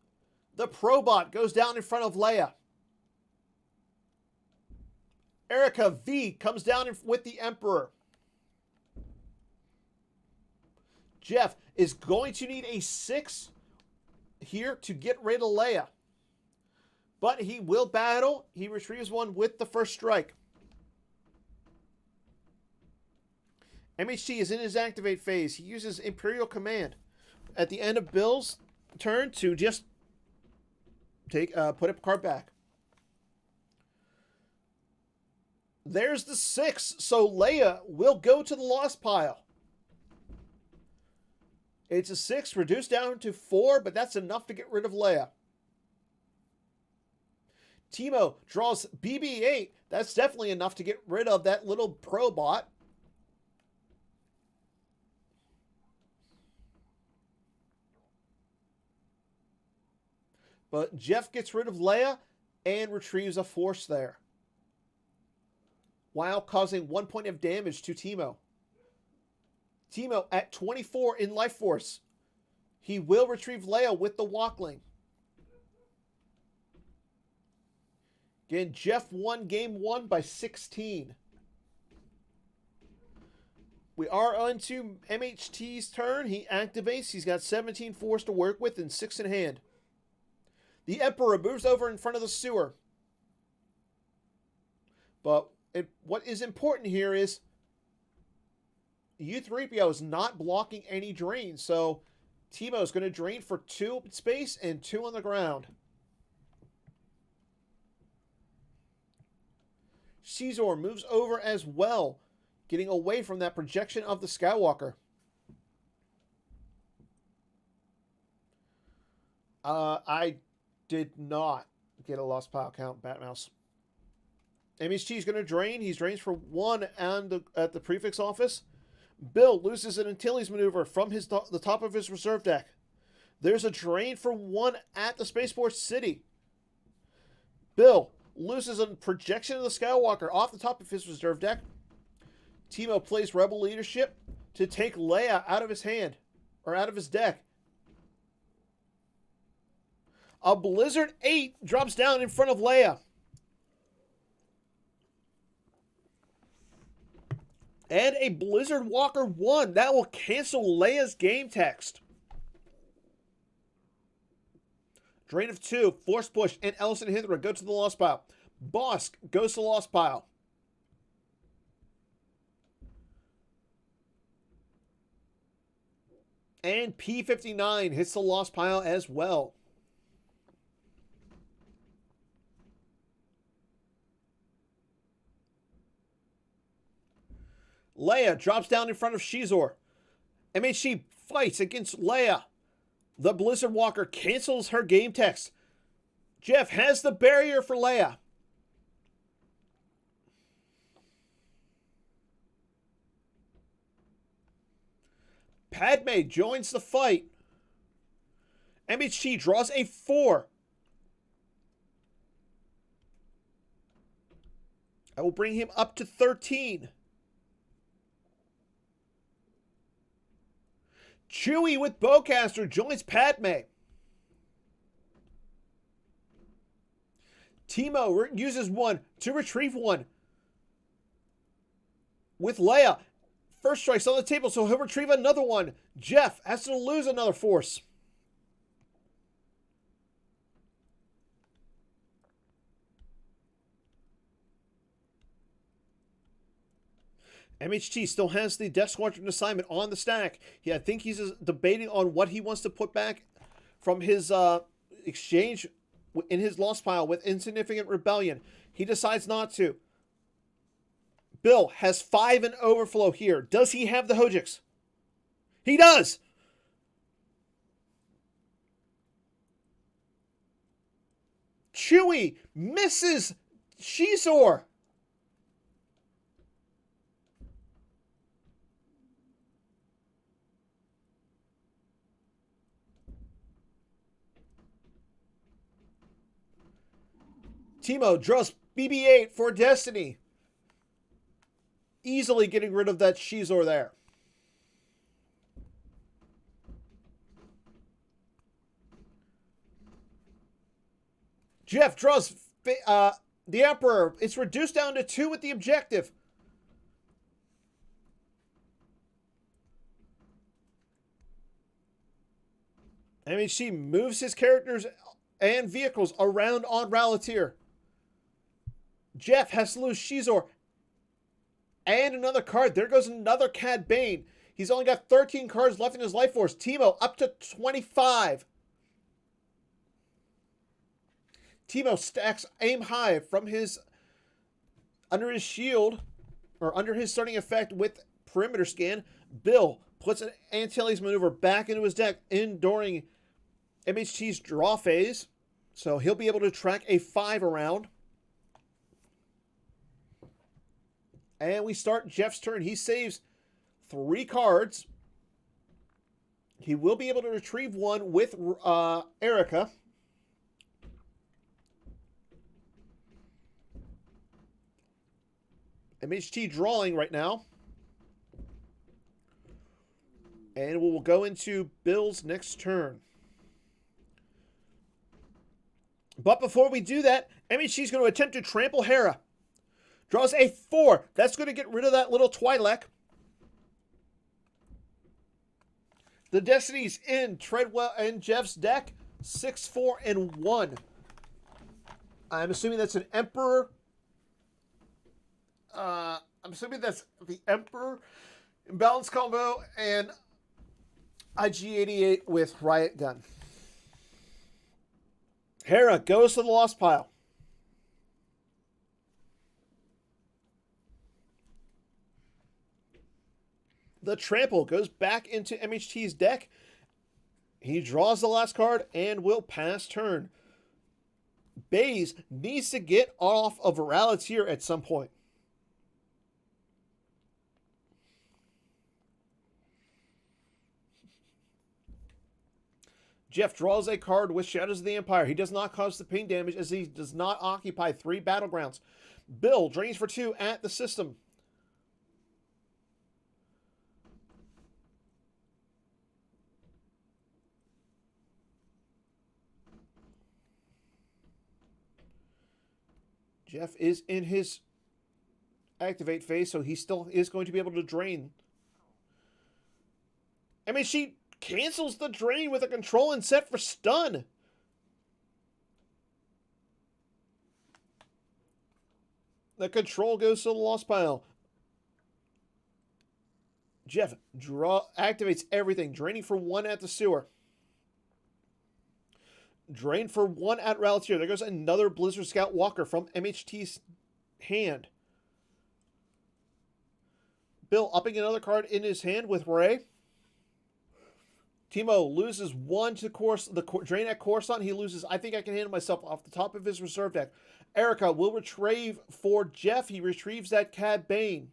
The Probot goes down in front of Leia. Erica V comes down with the Emperor. Jeff is going to need a 6 here to get rid of Leia. But he will battle. He retrieves 1 with the first strike. MHT is in his activate phase. He uses Imperial Command at the end of Bill's turn to just put a card back. There's the 6, so Leia will go to the lost pile. It's a 6, reduced down to 4, but that's enough to get rid of Leia. Timo draws BB-8. That's definitely enough to get rid of that little probot. But Jeff gets rid of Leia and retrieves a force there, while causing 1 point of damage to Timo. Timo at 24 in life force. He will retrieve Leia with the Walkling. Again, Jeff won game 1 by 16. We are on to MHT's turn. He activates. He's got 17 force to work with and 6 in hand. The Emperor moves over in front of the sewer. But what is important here is U3PO is not blocking any drains, so Timo is going to drain for 2 open space and 2 on the ground. Caesar moves over as well, getting away from that projection of the Skywalker. I did not get a lost pile count, Batmouse. MHT is going to drain. He drains for 1 at the prefix office. Bill loses an Antilles maneuver from the top of his reserve deck. There's a drain for 1 at the Spaceport City. Bill loses a projection of the Skywalker off the top of his reserve deck. Timo plays Rebel Leadership to take Leia out of his hand, or out of his deck. A Blizzard 8 drops down in front of Leia. And a Blizzard Walker 1. That will cancel Leia's game text. Drain of 2. Force Push and Ellison Hithra go to the lost pile. Bosk goes to the lost pile. And P59 hits the lost pile as well. Leia drops down in front of Shizor. MHT fights against Leia. The Blizzard Walker cancels her game text. Jeff has the barrier for Leia. Padme joins the fight. MHT draws a 4. I will bring him up to 13. Chewie with Bowcaster joins Padme. Timo uses 1 to retrieve 1 with Leia. First strike's on the table, so he'll retrieve another 1. Jeff has to lose another force. MHT still has the Death Squadron assignment on the stack. I think he's debating on what he wants to put back from his exchange in his lost pile with Insignificant Rebellion. He decides not to. Bill has 5 in overflow here. Does he have the Hojiks? He does! Chewie misses Shizor. Timo draws BB-8 for Destiny. Easily getting rid of that Shizor there. Jeff draws the Emperor. It's reduced down to 2 with the objective. MHC moves his characters and vehicles around on Ralatir. Jeff has to lose Shizor And another card. There goes another Cad Bane. He's only got 13 cards left in his life force. Teemo up to 25. Teemo stacks Aim High from his under his shield, or under his starting effect with Perimeter Scan. Bill puts an Antilles Maneuver back into his deck during MHT's draw phase. So he'll be able to track a 5 around. And we start Jeff's turn. He saves 3 cards. He will be able to retrieve one with Erica. MHT drawing right now. And we will go into Bill's next turn. But before we do that, MHT is going to attempt to trample Hera. Draws a 4. That's going to get rid of that little Twi'lek. The Destiny's in Treadwell and Jeff's deck. 6, 4, and 1. I'm assuming that's an Emperor. I'm assuming that's the Emperor Imbalance combo and IG-88 with Riot Gun. Hera goes to the lost pile. The trample goes back into MHT's deck. He draws the last card and will pass turn. Baze needs to get off of Ralatier at some point. Jeff draws a card with Shadows of the Empire. He does not cause the pain damage as he does not occupy 3 battlegrounds. Bill drains for 2 at the system. Jeff is in his activate phase, so he still is going to be able to drain. I mean, she cancels the drain with a control and set for stun. The control goes to the lost pile. Jeff activates everything, draining for 1 at the sewer. Drain for 1 at Ralatier. There goes another Blizzard Scout Walker from MHT's hand. Bill upping another card in his hand with Ray. Teemo loses 1 to the drain at Coruscant. He loses I Think I Can Handle Myself off the top of his reserve deck. Erica will retrieve for Jeff. He retrieves that Cad Bane.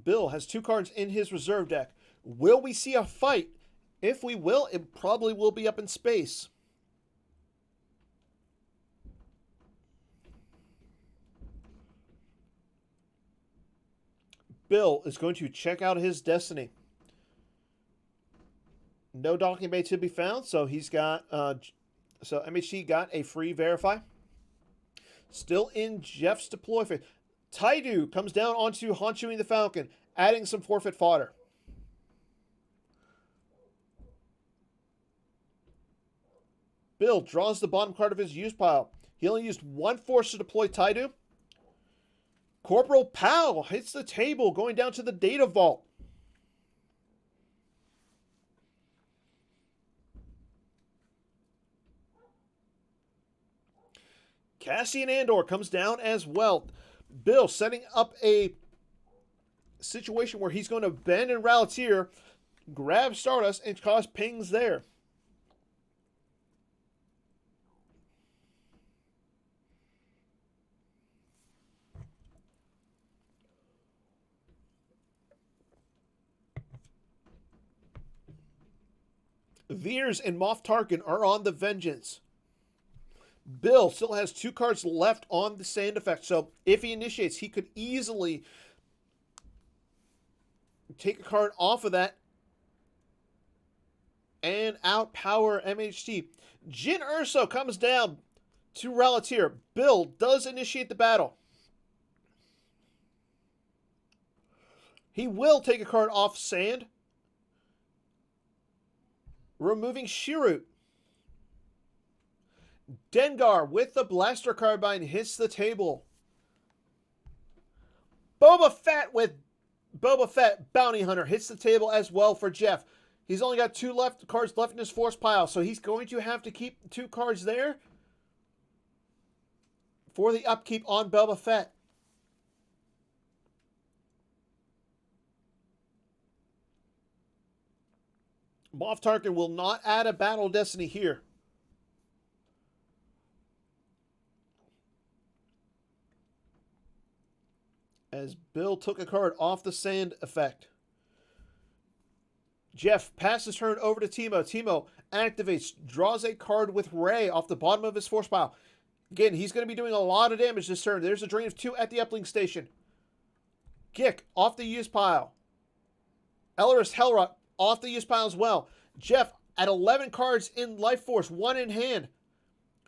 Bill has 2 cards in his reserve deck. Will we see a fight? If we will, it probably will be up in space. Bill is going to check out his destiny. No docking bay to be found, so he's got so MHT got a free verify. Still in Jeff's deploy phase. Taidu comes down onto Honchuing the Falcon, adding some forfeit fodder. Bill draws the bottom card of his use pile. He only used 1 force to deploy Taidu. Corporal Pow hits the table, going down to the data vault. Cassian Andor comes down as well. Bill setting up a situation where he's going to bend and Ralatier, grab Stardust, and cause pings there. Veers and Moff Tarkin are on the Vengeance. Bill still has 2 cards left on the Sand effect, so if he initiates, he could easily take a card off of that and outpower MHT. Jyn Erso comes down to Ralatier. Bill does initiate the battle. He will take a card off sand, removing Shirut. Dengar with the Blaster Carbine hits the table. Boba Fett with Boba Fett Bounty Hunter hits the table as well for Jeff. He's only got 2 cards left in his force pile, so he's going to have to keep 2 cards there for the upkeep on Boba Fett. Moff Tarkin will not add a Battle Destiny here. As Bill took a card off the sand effect. Jeff passes turn over to Timo. Timo activates, draws a card with Ray off the bottom of his force pile. Again, he's going to be doing a lot of damage this turn. There's a drain of 2 at the uplink station. Gick off the use pile. Elleris Hellrock off the use pile as well. Jeff at 11 cards in life force, 1 in hand.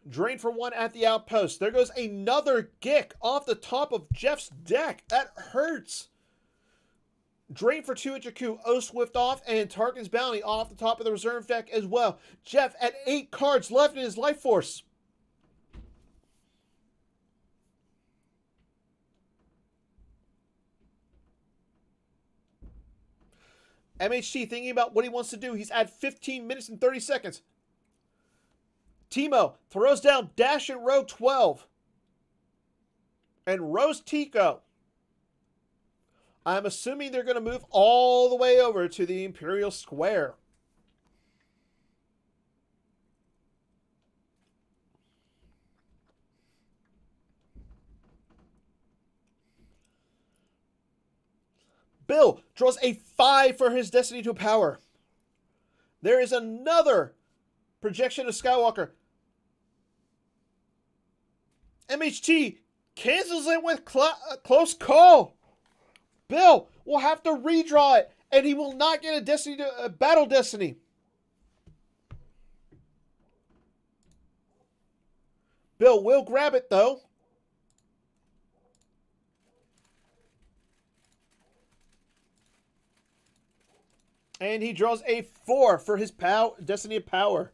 Drain for 1 at the outpost. There goes another Gick off the top of Jeff's deck. That hurts. Drain for 2 at Jakku. O-Swift off, and Tarkin's Bounty off the top of the reserve deck as well. Jeff at 8 cards left in his life force. MHT thinking about what he wants to do. He's at 15 minutes and 30 seconds. Timo throws down Dash in row 12. And rows Tico. I'm assuming they're going to move all the way over to the Imperial Square. Bill draws a 5 for his Destiny to Power. There is another projection of Skywalker. MHT cancels it with close call. Bill will have to redraw it, and he will not get a Battle Destiny. Bill will grab it, though. And he draws a 4 for his Destiny of Power.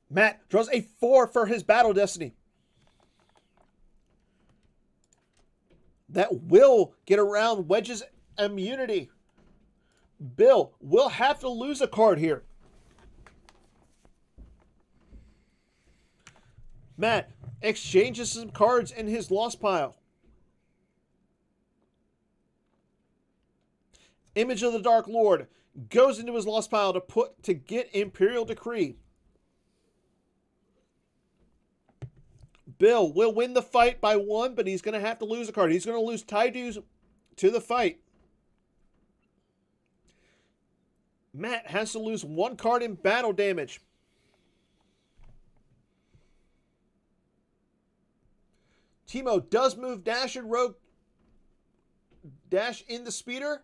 Matt draws a 4 for his Battle Destiny. That will get around Wedge's immunity. Bill will have to lose a card here. Matt exchanges some cards in his lost pile. Image of the Dark Lord goes into his lost pile to get Imperial Decree. Bill will win the fight by 1, but he's going to have to lose a card. He's going to lose Tydu's to the fight. Matt has to lose 1 card in battle damage. Timo does move Dash and Rogue. Dash in the speeder.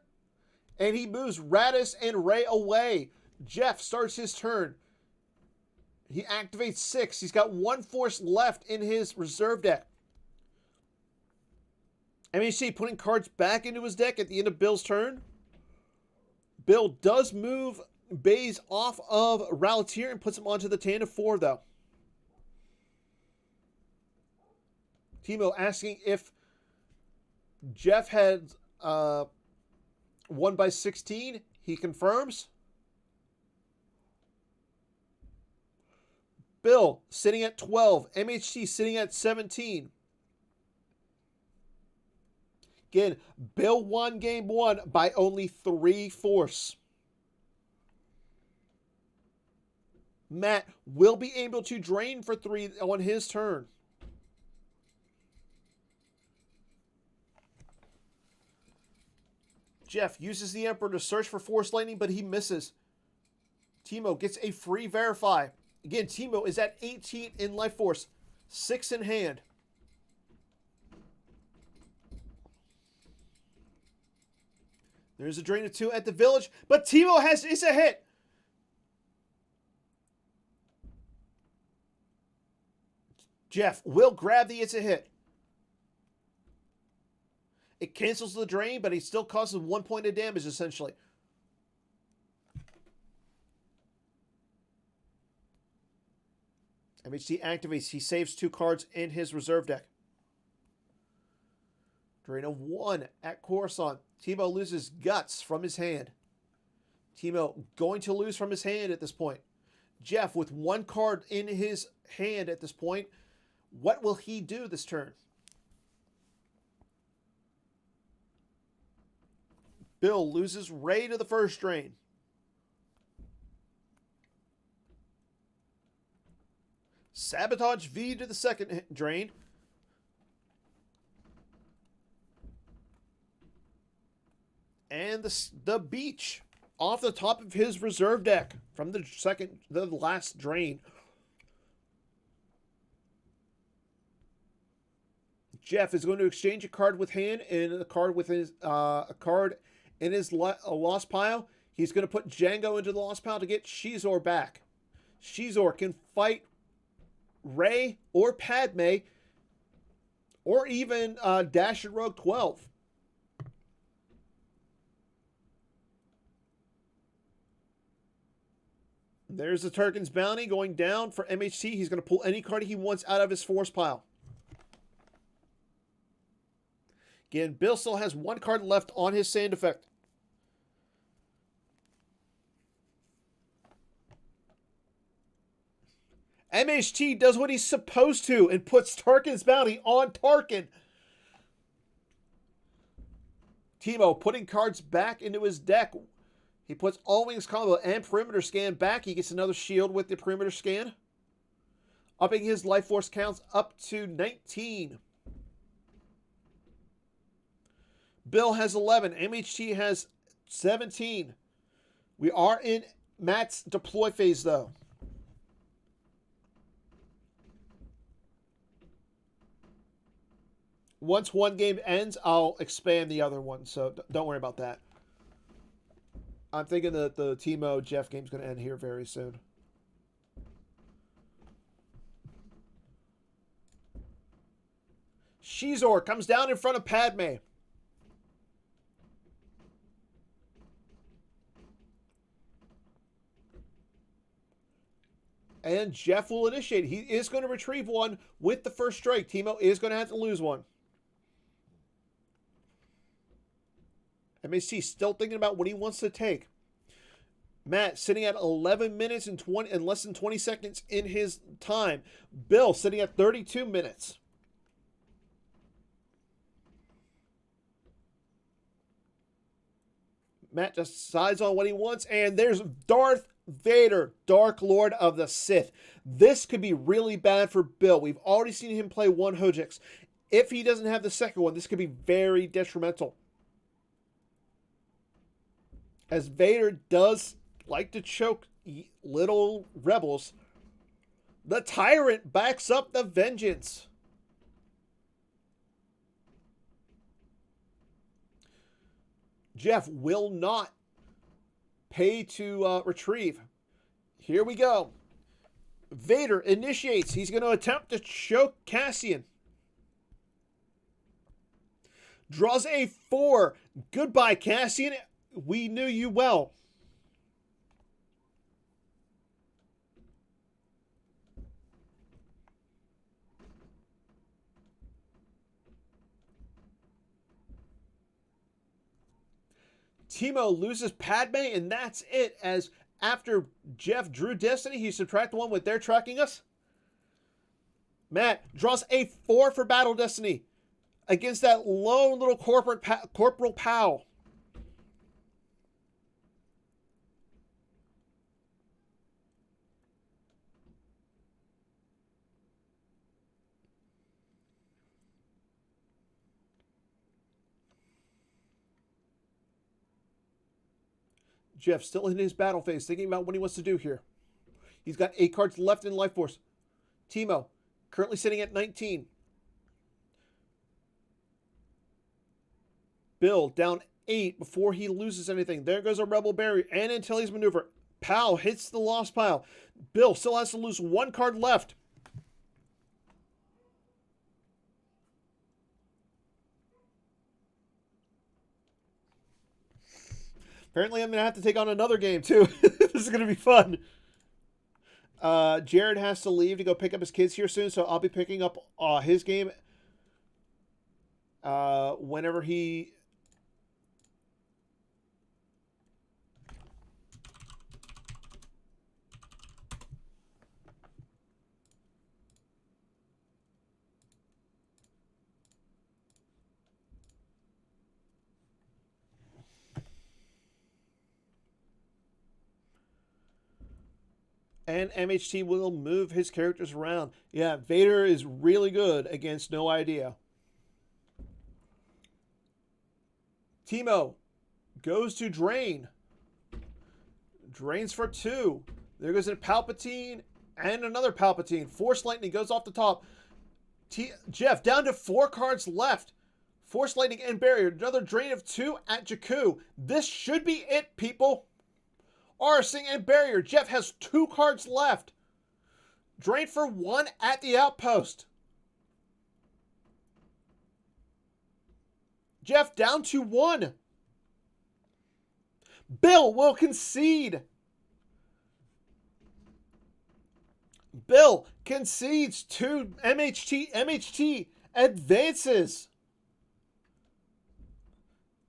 And he moves Radis and Ray away. Jeff starts his turn. He activates 6. He's got 1 force left in his reserve deck. MHC putting cards back into his deck at the end of Bill's turn. Bill does move Baze off of Ralatier and puts him onto the Tan of 4, though. Timo asking if Jeff had won by 16. He confirms. Bill sitting at 12. MHT sitting at 17. Again, Bill won game 1 by only 3 force. Matt will be able to drain for 3 on his turn. Jeff uses the Emperor to search for Force Lightning, but he misses. Timo gets a free verify. Again, Timo is at 18 in life force, 6 in hand. There's a drain of 2 at the village, but Timo is a hit. Jeff will grab the It's a Hit. It cancels the drain, but he still causes 1 point of damage, essentially. MHT activates. He saves 2 cards in his reserve deck. Drain of 1 at Coruscant. Teemo loses Guts from his hand. Teemo going to lose from his hand at this point. Jeff with 1 card in his hand at this point. What will he do this turn? Bill loses Ray to the first drain. Sabotage V to the second drain. And the Beach off the top of his reserve deck from the last drain. Jeff is going to exchange a card with hand and a card with his a card in his lost pile. He's going to put Django into the lost pile to get Shizor back. Shizor can fight Rey or Padme, or even Dash and Rogue 12. There's the Turkin's Bounty going down for MHT. He's going to pull any card he wants out of his force pile. Again, Bill still has 1 card left on his sand effect. MHT does what he's supposed to and puts Tarkin's Bounty on Tarkin. Teemo putting cards back into his deck. He puts All Wings Combo and Perimeter Scan back. He gets another shield with the Perimeter Scan. Upping his life force counts up to 19. Bill has 11. MHT has 17. We are in Matt's deploy phase, though. Once one game ends, I'll expand the other one, so don't worry about that. I'm thinking that the Teemo Jeff game's going to end here very soon. Shizor comes down in front of Padme. And Jeff will initiate. He is going to retrieve one with the first strike. Teemo is going to have to lose one. MHT still thinking about what he wants to take. Matt sitting at 11 minutes and less than 20 seconds in his time. Bill sitting at 32 minutes. Matt just decides on what he wants, and there's Darth Vader, Dark Lord of the Sith. This could be really bad for Bill. We've already seen him play 1 Hojix. If he doesn't have the second one, this could be very detrimental. As Vader does like to choke little rebels, the Tyrant backs up the Vengeance. Jeff will not pay to retrieve. Here we go. Vader initiates. He's going to attempt to choke Cassian. Draws a 4. Goodbye, Cassian. We knew you well. Teemo loses Padme, and that's it. As after Jeff drew Destiny, he subtracted 1 with their tracking us. Matt draws a 4 for Battle Destiny against that lone little Corporal Pow. Jeff still in his battle phase, thinking about what he wants to do here. He's got 8 cards left in Life Force. Teemo, currently sitting at 19. Bill down 8 before he loses anything. There goes a Rebel Barrier and Antilles Maneuver. Pal hits the lost pile. Bill still has to lose 1 card left. Apparently, I'm going to have to take on another game, too. This is going to be fun. Jared has to leave to go pick up his kids here soon, so I'll be picking up his game whenever he... And MHT will move his characters around. Yeah, Vader is really good against No Idea. Teemo goes to Drain. Drains for 2. There goes a Palpatine and another Palpatine. Force Lightning goes off the top. Jeff down to 4 cards left. Force Lightning and Barrier. Another drain of 2 at Jakku. This should be it, people. Arsing and Barrier. Jeff has 2 cards left. Drain for 1 at the Outpost. Jeff down to 1. Bill will concede. Bill concedes to MHT. MHT advances.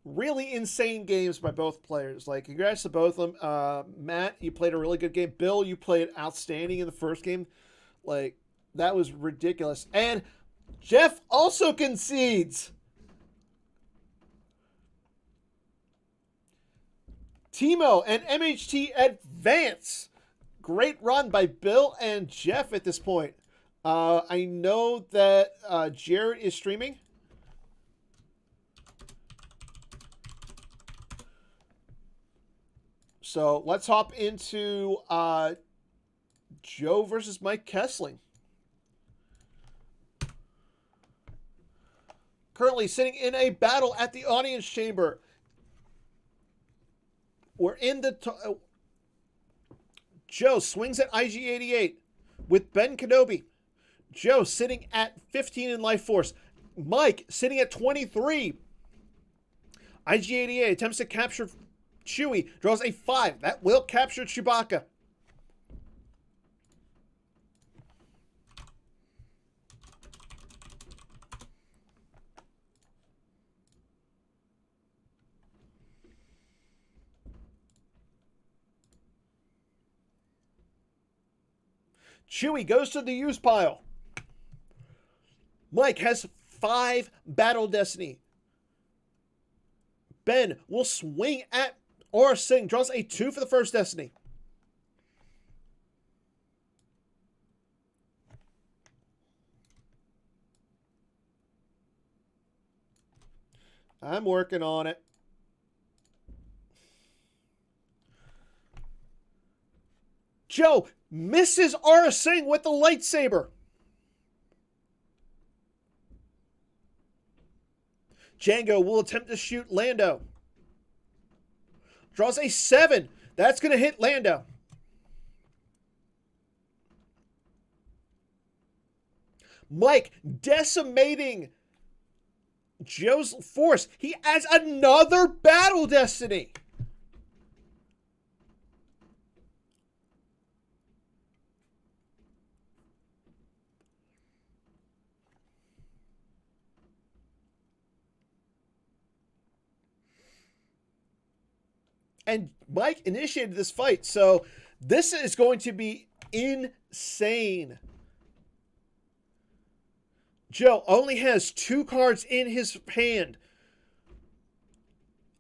Really insane games by both players. Like, congrats to both of them. Matt, you played a really good game. Bill, you played outstanding in the first game. Like, that was ridiculous. And Jeff also concedes. Teemo and MHT advance. Great run by Bill and Jeff at this point. I know that Jared is streaming. So let's hop into Joe versus Mike Kessling. Currently sitting in a battle at the audience chamber. We're in the... Joe swings at IG-88 with Ben Kenobi. Joe sitting at 15 in life force. Mike sitting at 23. IG-88 attempts to capture Chewie, draws a 5. That will capture Chewbacca. Chewie goes to the use pile. Mike has 5 battle destiny. Ben will swing at Aura Singh, draws a 2 for the first destiny. I'm working on it. Joe misses Aura Singh with the lightsaber. Django will attempt to shoot Lando. Draws a 7. That's going to hit Lando. Mike decimating Joe's force. He adds another battle destiny. And Mike initiated this fight, so this is going to be insane. Joe only has 2 cards in his hand.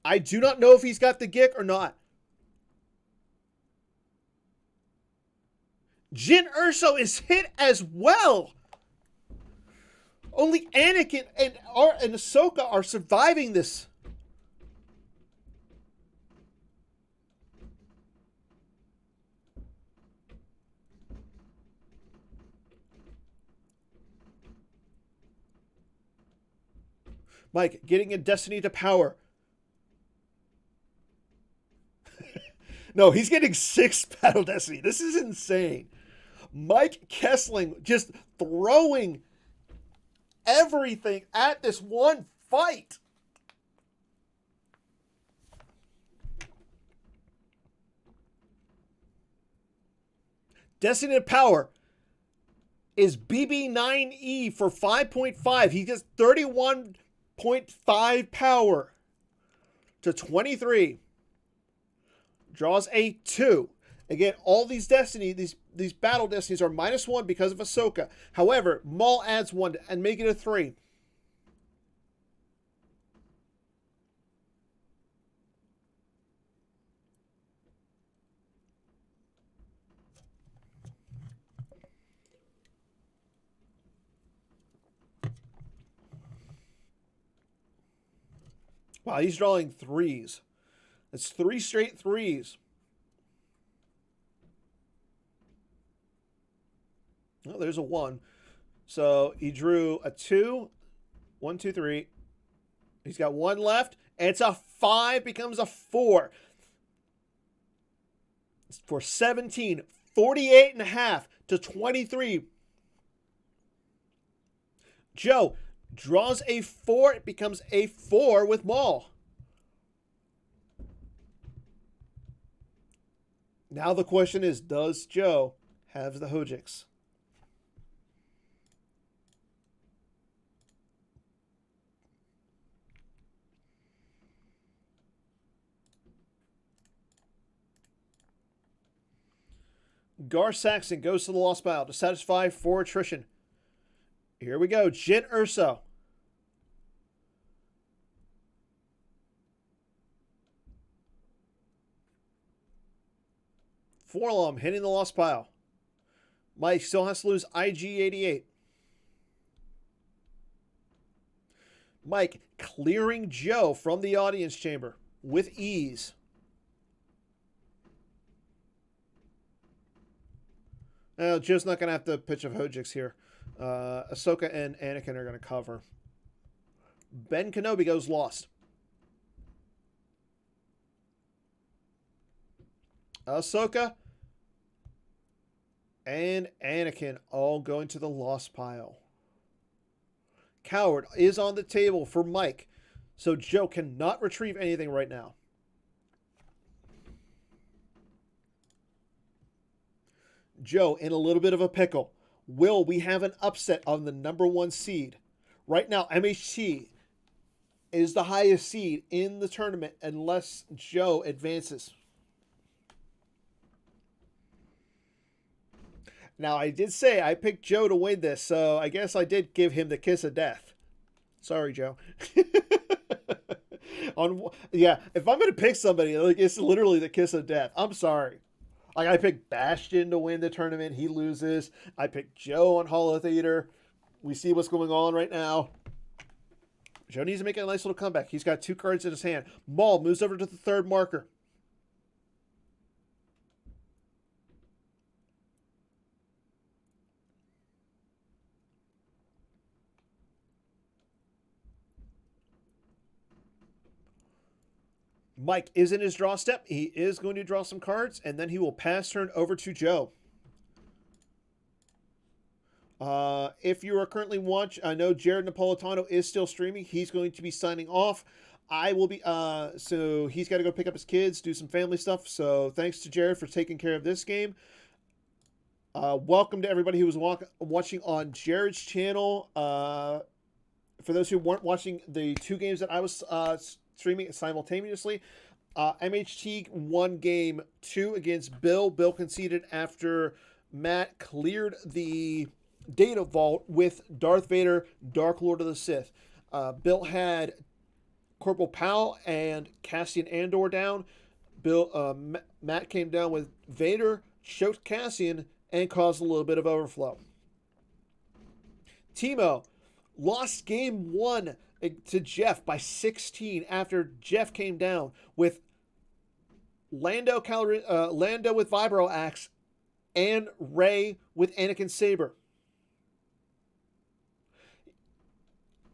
I do not know if he's got the Gick or not. Jyn Erso is hit as well. Only Anakin and Ahsoka are surviving this. Mike getting a destiny to power. No, he's getting 6 battle destiny. This is insane. Mike Kessling just throwing everything at this one fight. Destiny of Power is BB9E for 5.5. He gets 31.5 power to 23. Draws a 2. Again, all these Destiny, these battle Destinies are -1 because of Ahsoka. However, Maul adds 1 and make it a 3. Wow, he's drawing 3s. That's 3 straight 3s. Oh, there's a 1. So he drew a 2. 1, 2, 3. He's got 1 left. And it's a 5, becomes a 4. It's for 17. 48.5 to 23. Joe draws a 4. It becomes a 4 with Maul. Now the question is, does Joe have the Hojiks? Gar Saxon goes to the lost pile to satisfy for attrition. Here we go. Jyn Erso. Forlom hitting the lost pile. Mike still has to lose IG88. Mike clearing Joe from the audience chamber with ease. Joe's not going to have to pitch of Hojiks here. Ahsoka and Anakin are going to cover. Ben Kenobi goes lost. Ahsoka and Anakin all going to the lost pile. Coward is on the table for Mike, so Joe cannot retrieve anything right now. Joe in a little bit of a pickle. Will we have an upset on the #1 seed? Right now, MHT is the highest seed in the tournament unless Joe advances. Now, I did say I picked Joe to win this, so I guess I did give him the kiss of death. Sorry, Joe. Yeah, if I'm going to pick somebody, like, it's literally the kiss of death. I'm sorry. Like, I picked Bastion to win the tournament. He loses. I picked Joe on Hall of Theater. We see what's going on right now. Joe needs to make a nice little comeback. He's got 2 cards in his hand. Maul moves over to the 3rd marker. Mike is in his draw step. He is going to draw some cards, and then he will pass turn over to Joe. If you are currently watching, I know Jared Napolitano is still streaming. He's going to be signing off. I will be, so he's got to go pick up his kids, do some family stuff. So thanks to Jared for taking care of this game. Welcome to everybody who was watching on Jared's channel. For those who weren't watching the 2 games that I was streaming simultaneously, MHT won game 2 against Bill. Bill conceded after Matt cleared the data vault with Darth Vader, Dark Lord of the Sith. Bill had Corporal Powell and Cassian Andor down. Matt came down with Vader, choked Cassian, and caused a little bit of overflow. Timo lost game 1 to Jeff by 16 after Jeff came down with Lando with Vibro Axe and Rey with Anakin Saber.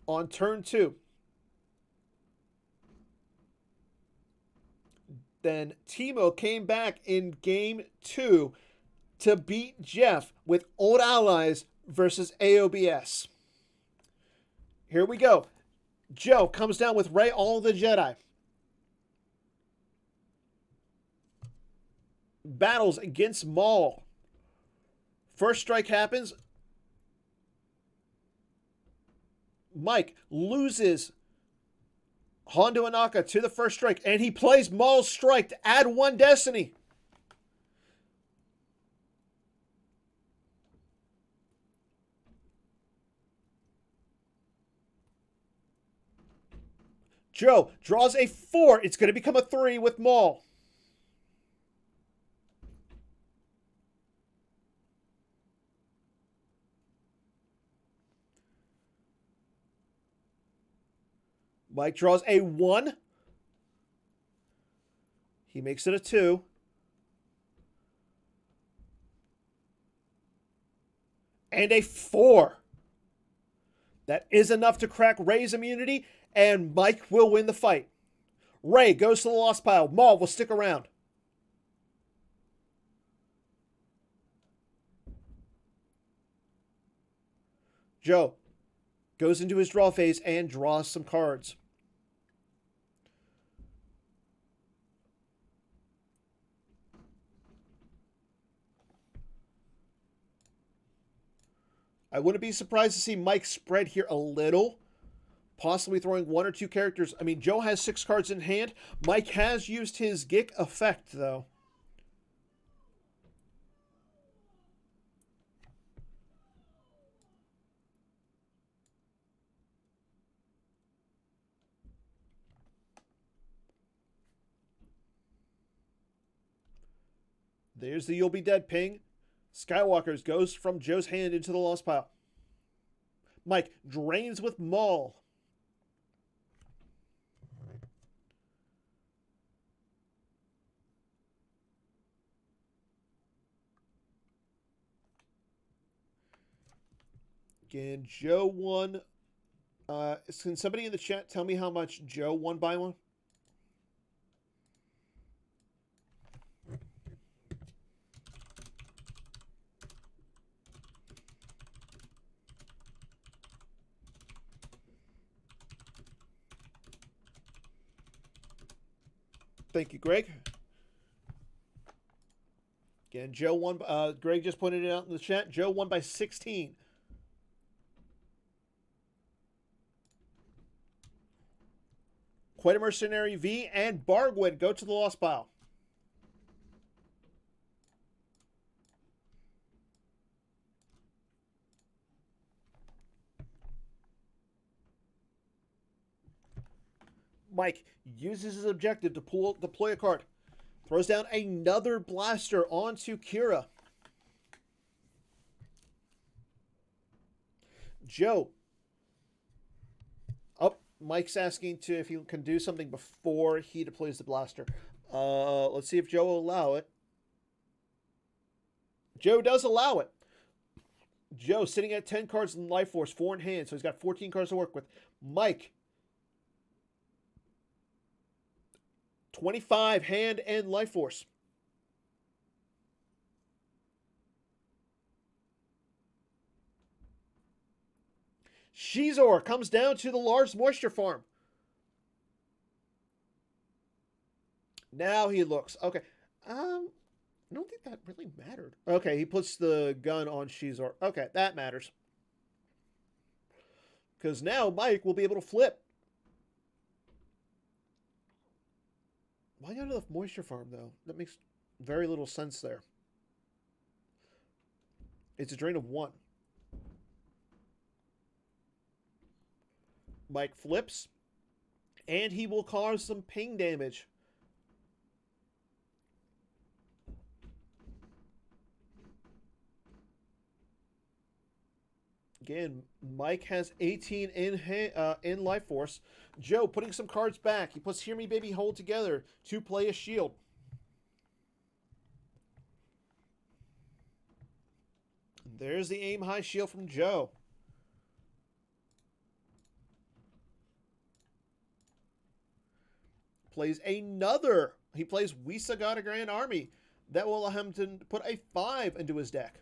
On turn 2, then Timo came back in game 2 to beat Jeff with Old Allies versus AOBS. Here we go. Joe comes down with Rey, all the Jedi. Battles against Maul. First strike happens. Mike loses Hondo Anaka to the first strike, and he plays Maul's strike to add 1 destiny. Joe draws a 4. It's going to become a 3 with Maul. Mike draws a 1. He makes it a 2. And a 4. That is enough to crack Ray's immunity, and Mike will win the fight. Ray goes to the lost pile. Maul will stick around. Joe goes into his draw phase and draws some cards. I wouldn't be surprised to see Mike spread here a little, possibly throwing 1 or 2 characters. I mean, Joe has 6 cards in hand. Mike has used his Gick effect, though. There's the You'll Be Dead ping. Skywalker's goes from Joe's hand into the lost pile. Mike drains with Maul. Again, Joe won. Can somebody in the chat tell me how much Joe won by one? Thank you, Greg. Again, Joe won. Greg just pointed it out in the chat. Joe won by 16. Quite a Mercenary V and Bargwin go to the lost pile. Mike uses his objective to deploy a card. Throws down another blaster onto Kira. Joe. Oh, Mike's asking if he can do something before he deploys the blaster. Let's see if Joe will allow it. Joe does allow it. Joe sitting at 10 cards in life force, 4 in hand, so he's got 14 cards to work with. Mike, 25 hand and life force. Shizor comes down to the Lars Moisture Farm. Now he looks. Okay. I don't think that really mattered. Okay, he puts the gun on Shizor. Okay, that matters. Because now Mike will be able to flip. Why go to the Moisture Farm, though? That makes very little sense there. It's a drain of 1. Mike flips. And he will cause some ping damage. Again, Mike has 18 in life force. Joe putting some cards back. He puts Hear Me Baby Hold together to play a shield. There's the aim high shield from Joe. Plays another. He plays We Got a Grand Army. That will allow him to put a 5 into his deck.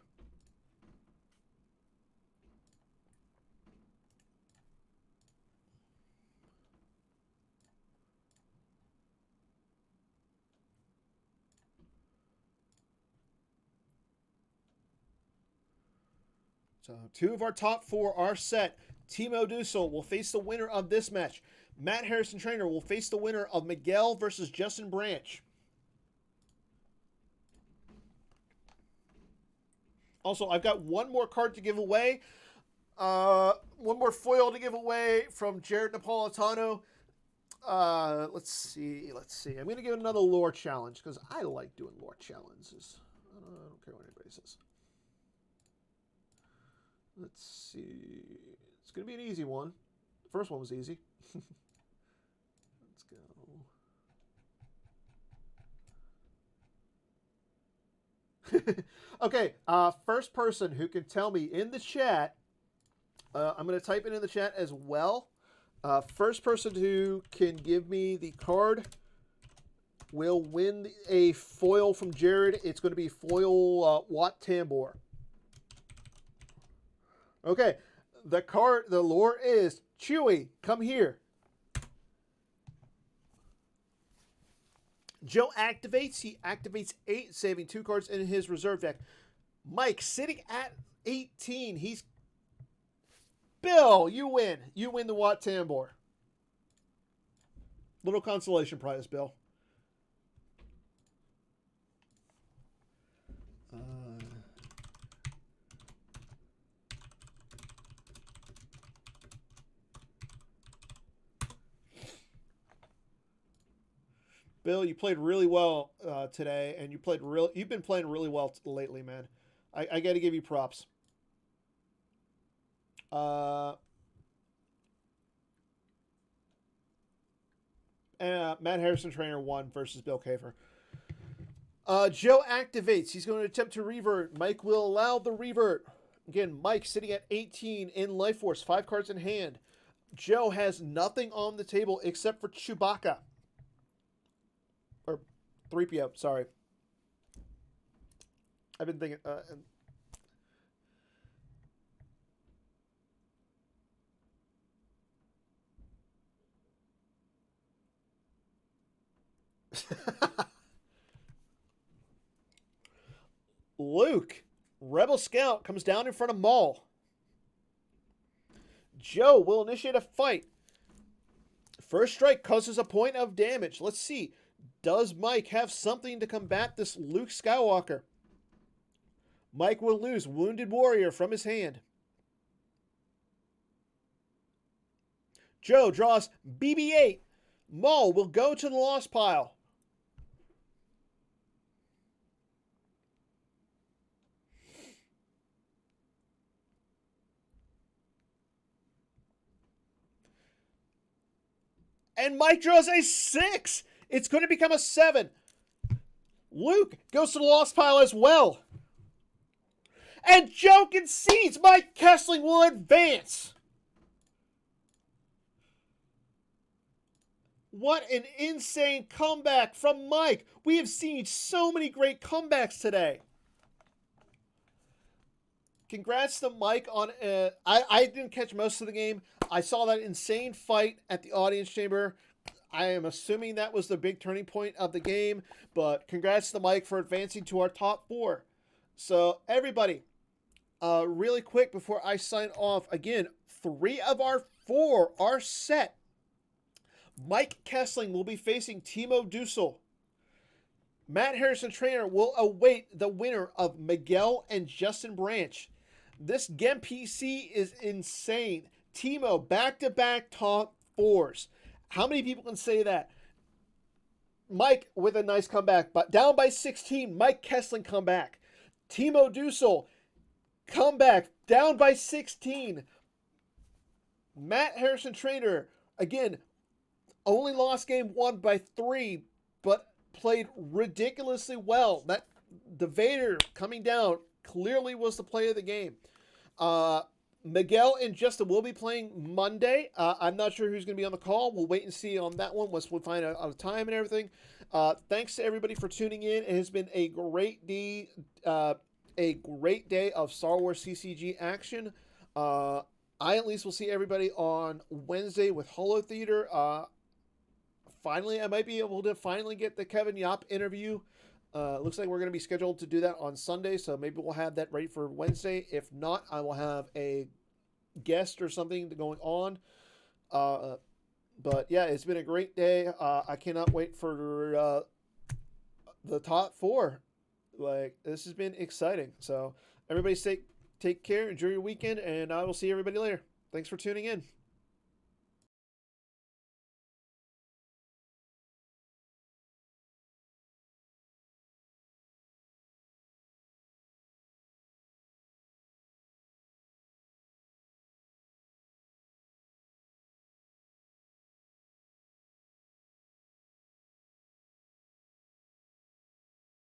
So 2 of our top 4 are set. Timo Dussel will face the winner of this match. Matt Harrison Trainer will face the winner of Miguel versus Justin Branch. Also, I've got one more card to give away. One more foil to give away from Jared Napolitano. Let's see. I'm going to give another lore challenge because I like doing lore challenges. I don't care what anybody says. Let's see. It's going to be an easy one. The first one was easy. Let's go. Okay, first person who can tell me in the chat, I'm going to type it in the chat as well. First person who can give me the card will win a foil from Jared. It's going to be foil Watt Tambor. Okay, the lore is Chewy, come here. Joe activates. He activates 8, saving 2 cards in his reserve deck. Mike sitting at 18. He's Bill. You win. You win the Watt Tambor. Little consolation prize, Bill. Bill, you played really well today, and you've been playing really well lately, man. I got to give you props. Matt Harrison Trainer won versus Bill Kafer. Joe activates. He's going to attempt to revert. Mike will allow the revert. Again, Mike sitting at 18 in Life Force, 5 cards in hand. Joe has nothing on the table except for Chewbacca. Or 3PO, sorry. I've been thinking... Luke, Rebel Scout, comes down in front of Maul. Joe will initiate a fight. First strike causes a point of damage. Let's see. Does Mike have something to combat this Luke Skywalker? Mike will lose Wounded Warrior from his hand. Joe draws BB-8. Maul will go to the lost pile. And Mike draws a 6. It's going to become a 7. Luke goes to the lost pile as well. And Joe concedes. Mike Kessling will advance. What an insane comeback from Mike. We have seen so many great comebacks today. Congrats to Mike on... I didn't catch most of the game. I saw that insane fight at the audience chamber. I am assuming that was the big turning point of the game. But congrats to Mike for advancing to our top 4. So, everybody, really quick before I sign off. Again, 3 of our 4 are set. Mike Kessling will be facing Timo Dussel. Matt Harrison Trainer will await the winner of Miguel and Justin Branch. This GEMPC is insane. Timo, back-to-back top 4s. How many people can say that? Mike with a nice comeback, but down by 16, Mike Kessling comeback. Timo Dussel, comeback, down by 16. Matt Harrison Trainer, again, only lost game 1 by 3, but played ridiculously well. That the Vader coming down clearly was the play of the game. Miguel and Justin will be playing Monday. I'm not sure who's going to be on the call. We'll wait and see on that one once we find out a time and everything. Thanks to everybody for tuning in. It has been a great day of Star Wars CCG action. I at least will see everybody on Wednesday with Holo Theater. Finally, I might be able to finally get the Kevin Yop interview Looks like we're going to be scheduled to do that on Sunday, so maybe we'll have that ready for Wednesday. If not, I will have a guest or something going on. But yeah, it's been a great day. I cannot wait for the top 4. Like, this has been exciting. So everybody take care, enjoy your weekend, and I will see everybody later. Thanks for tuning in.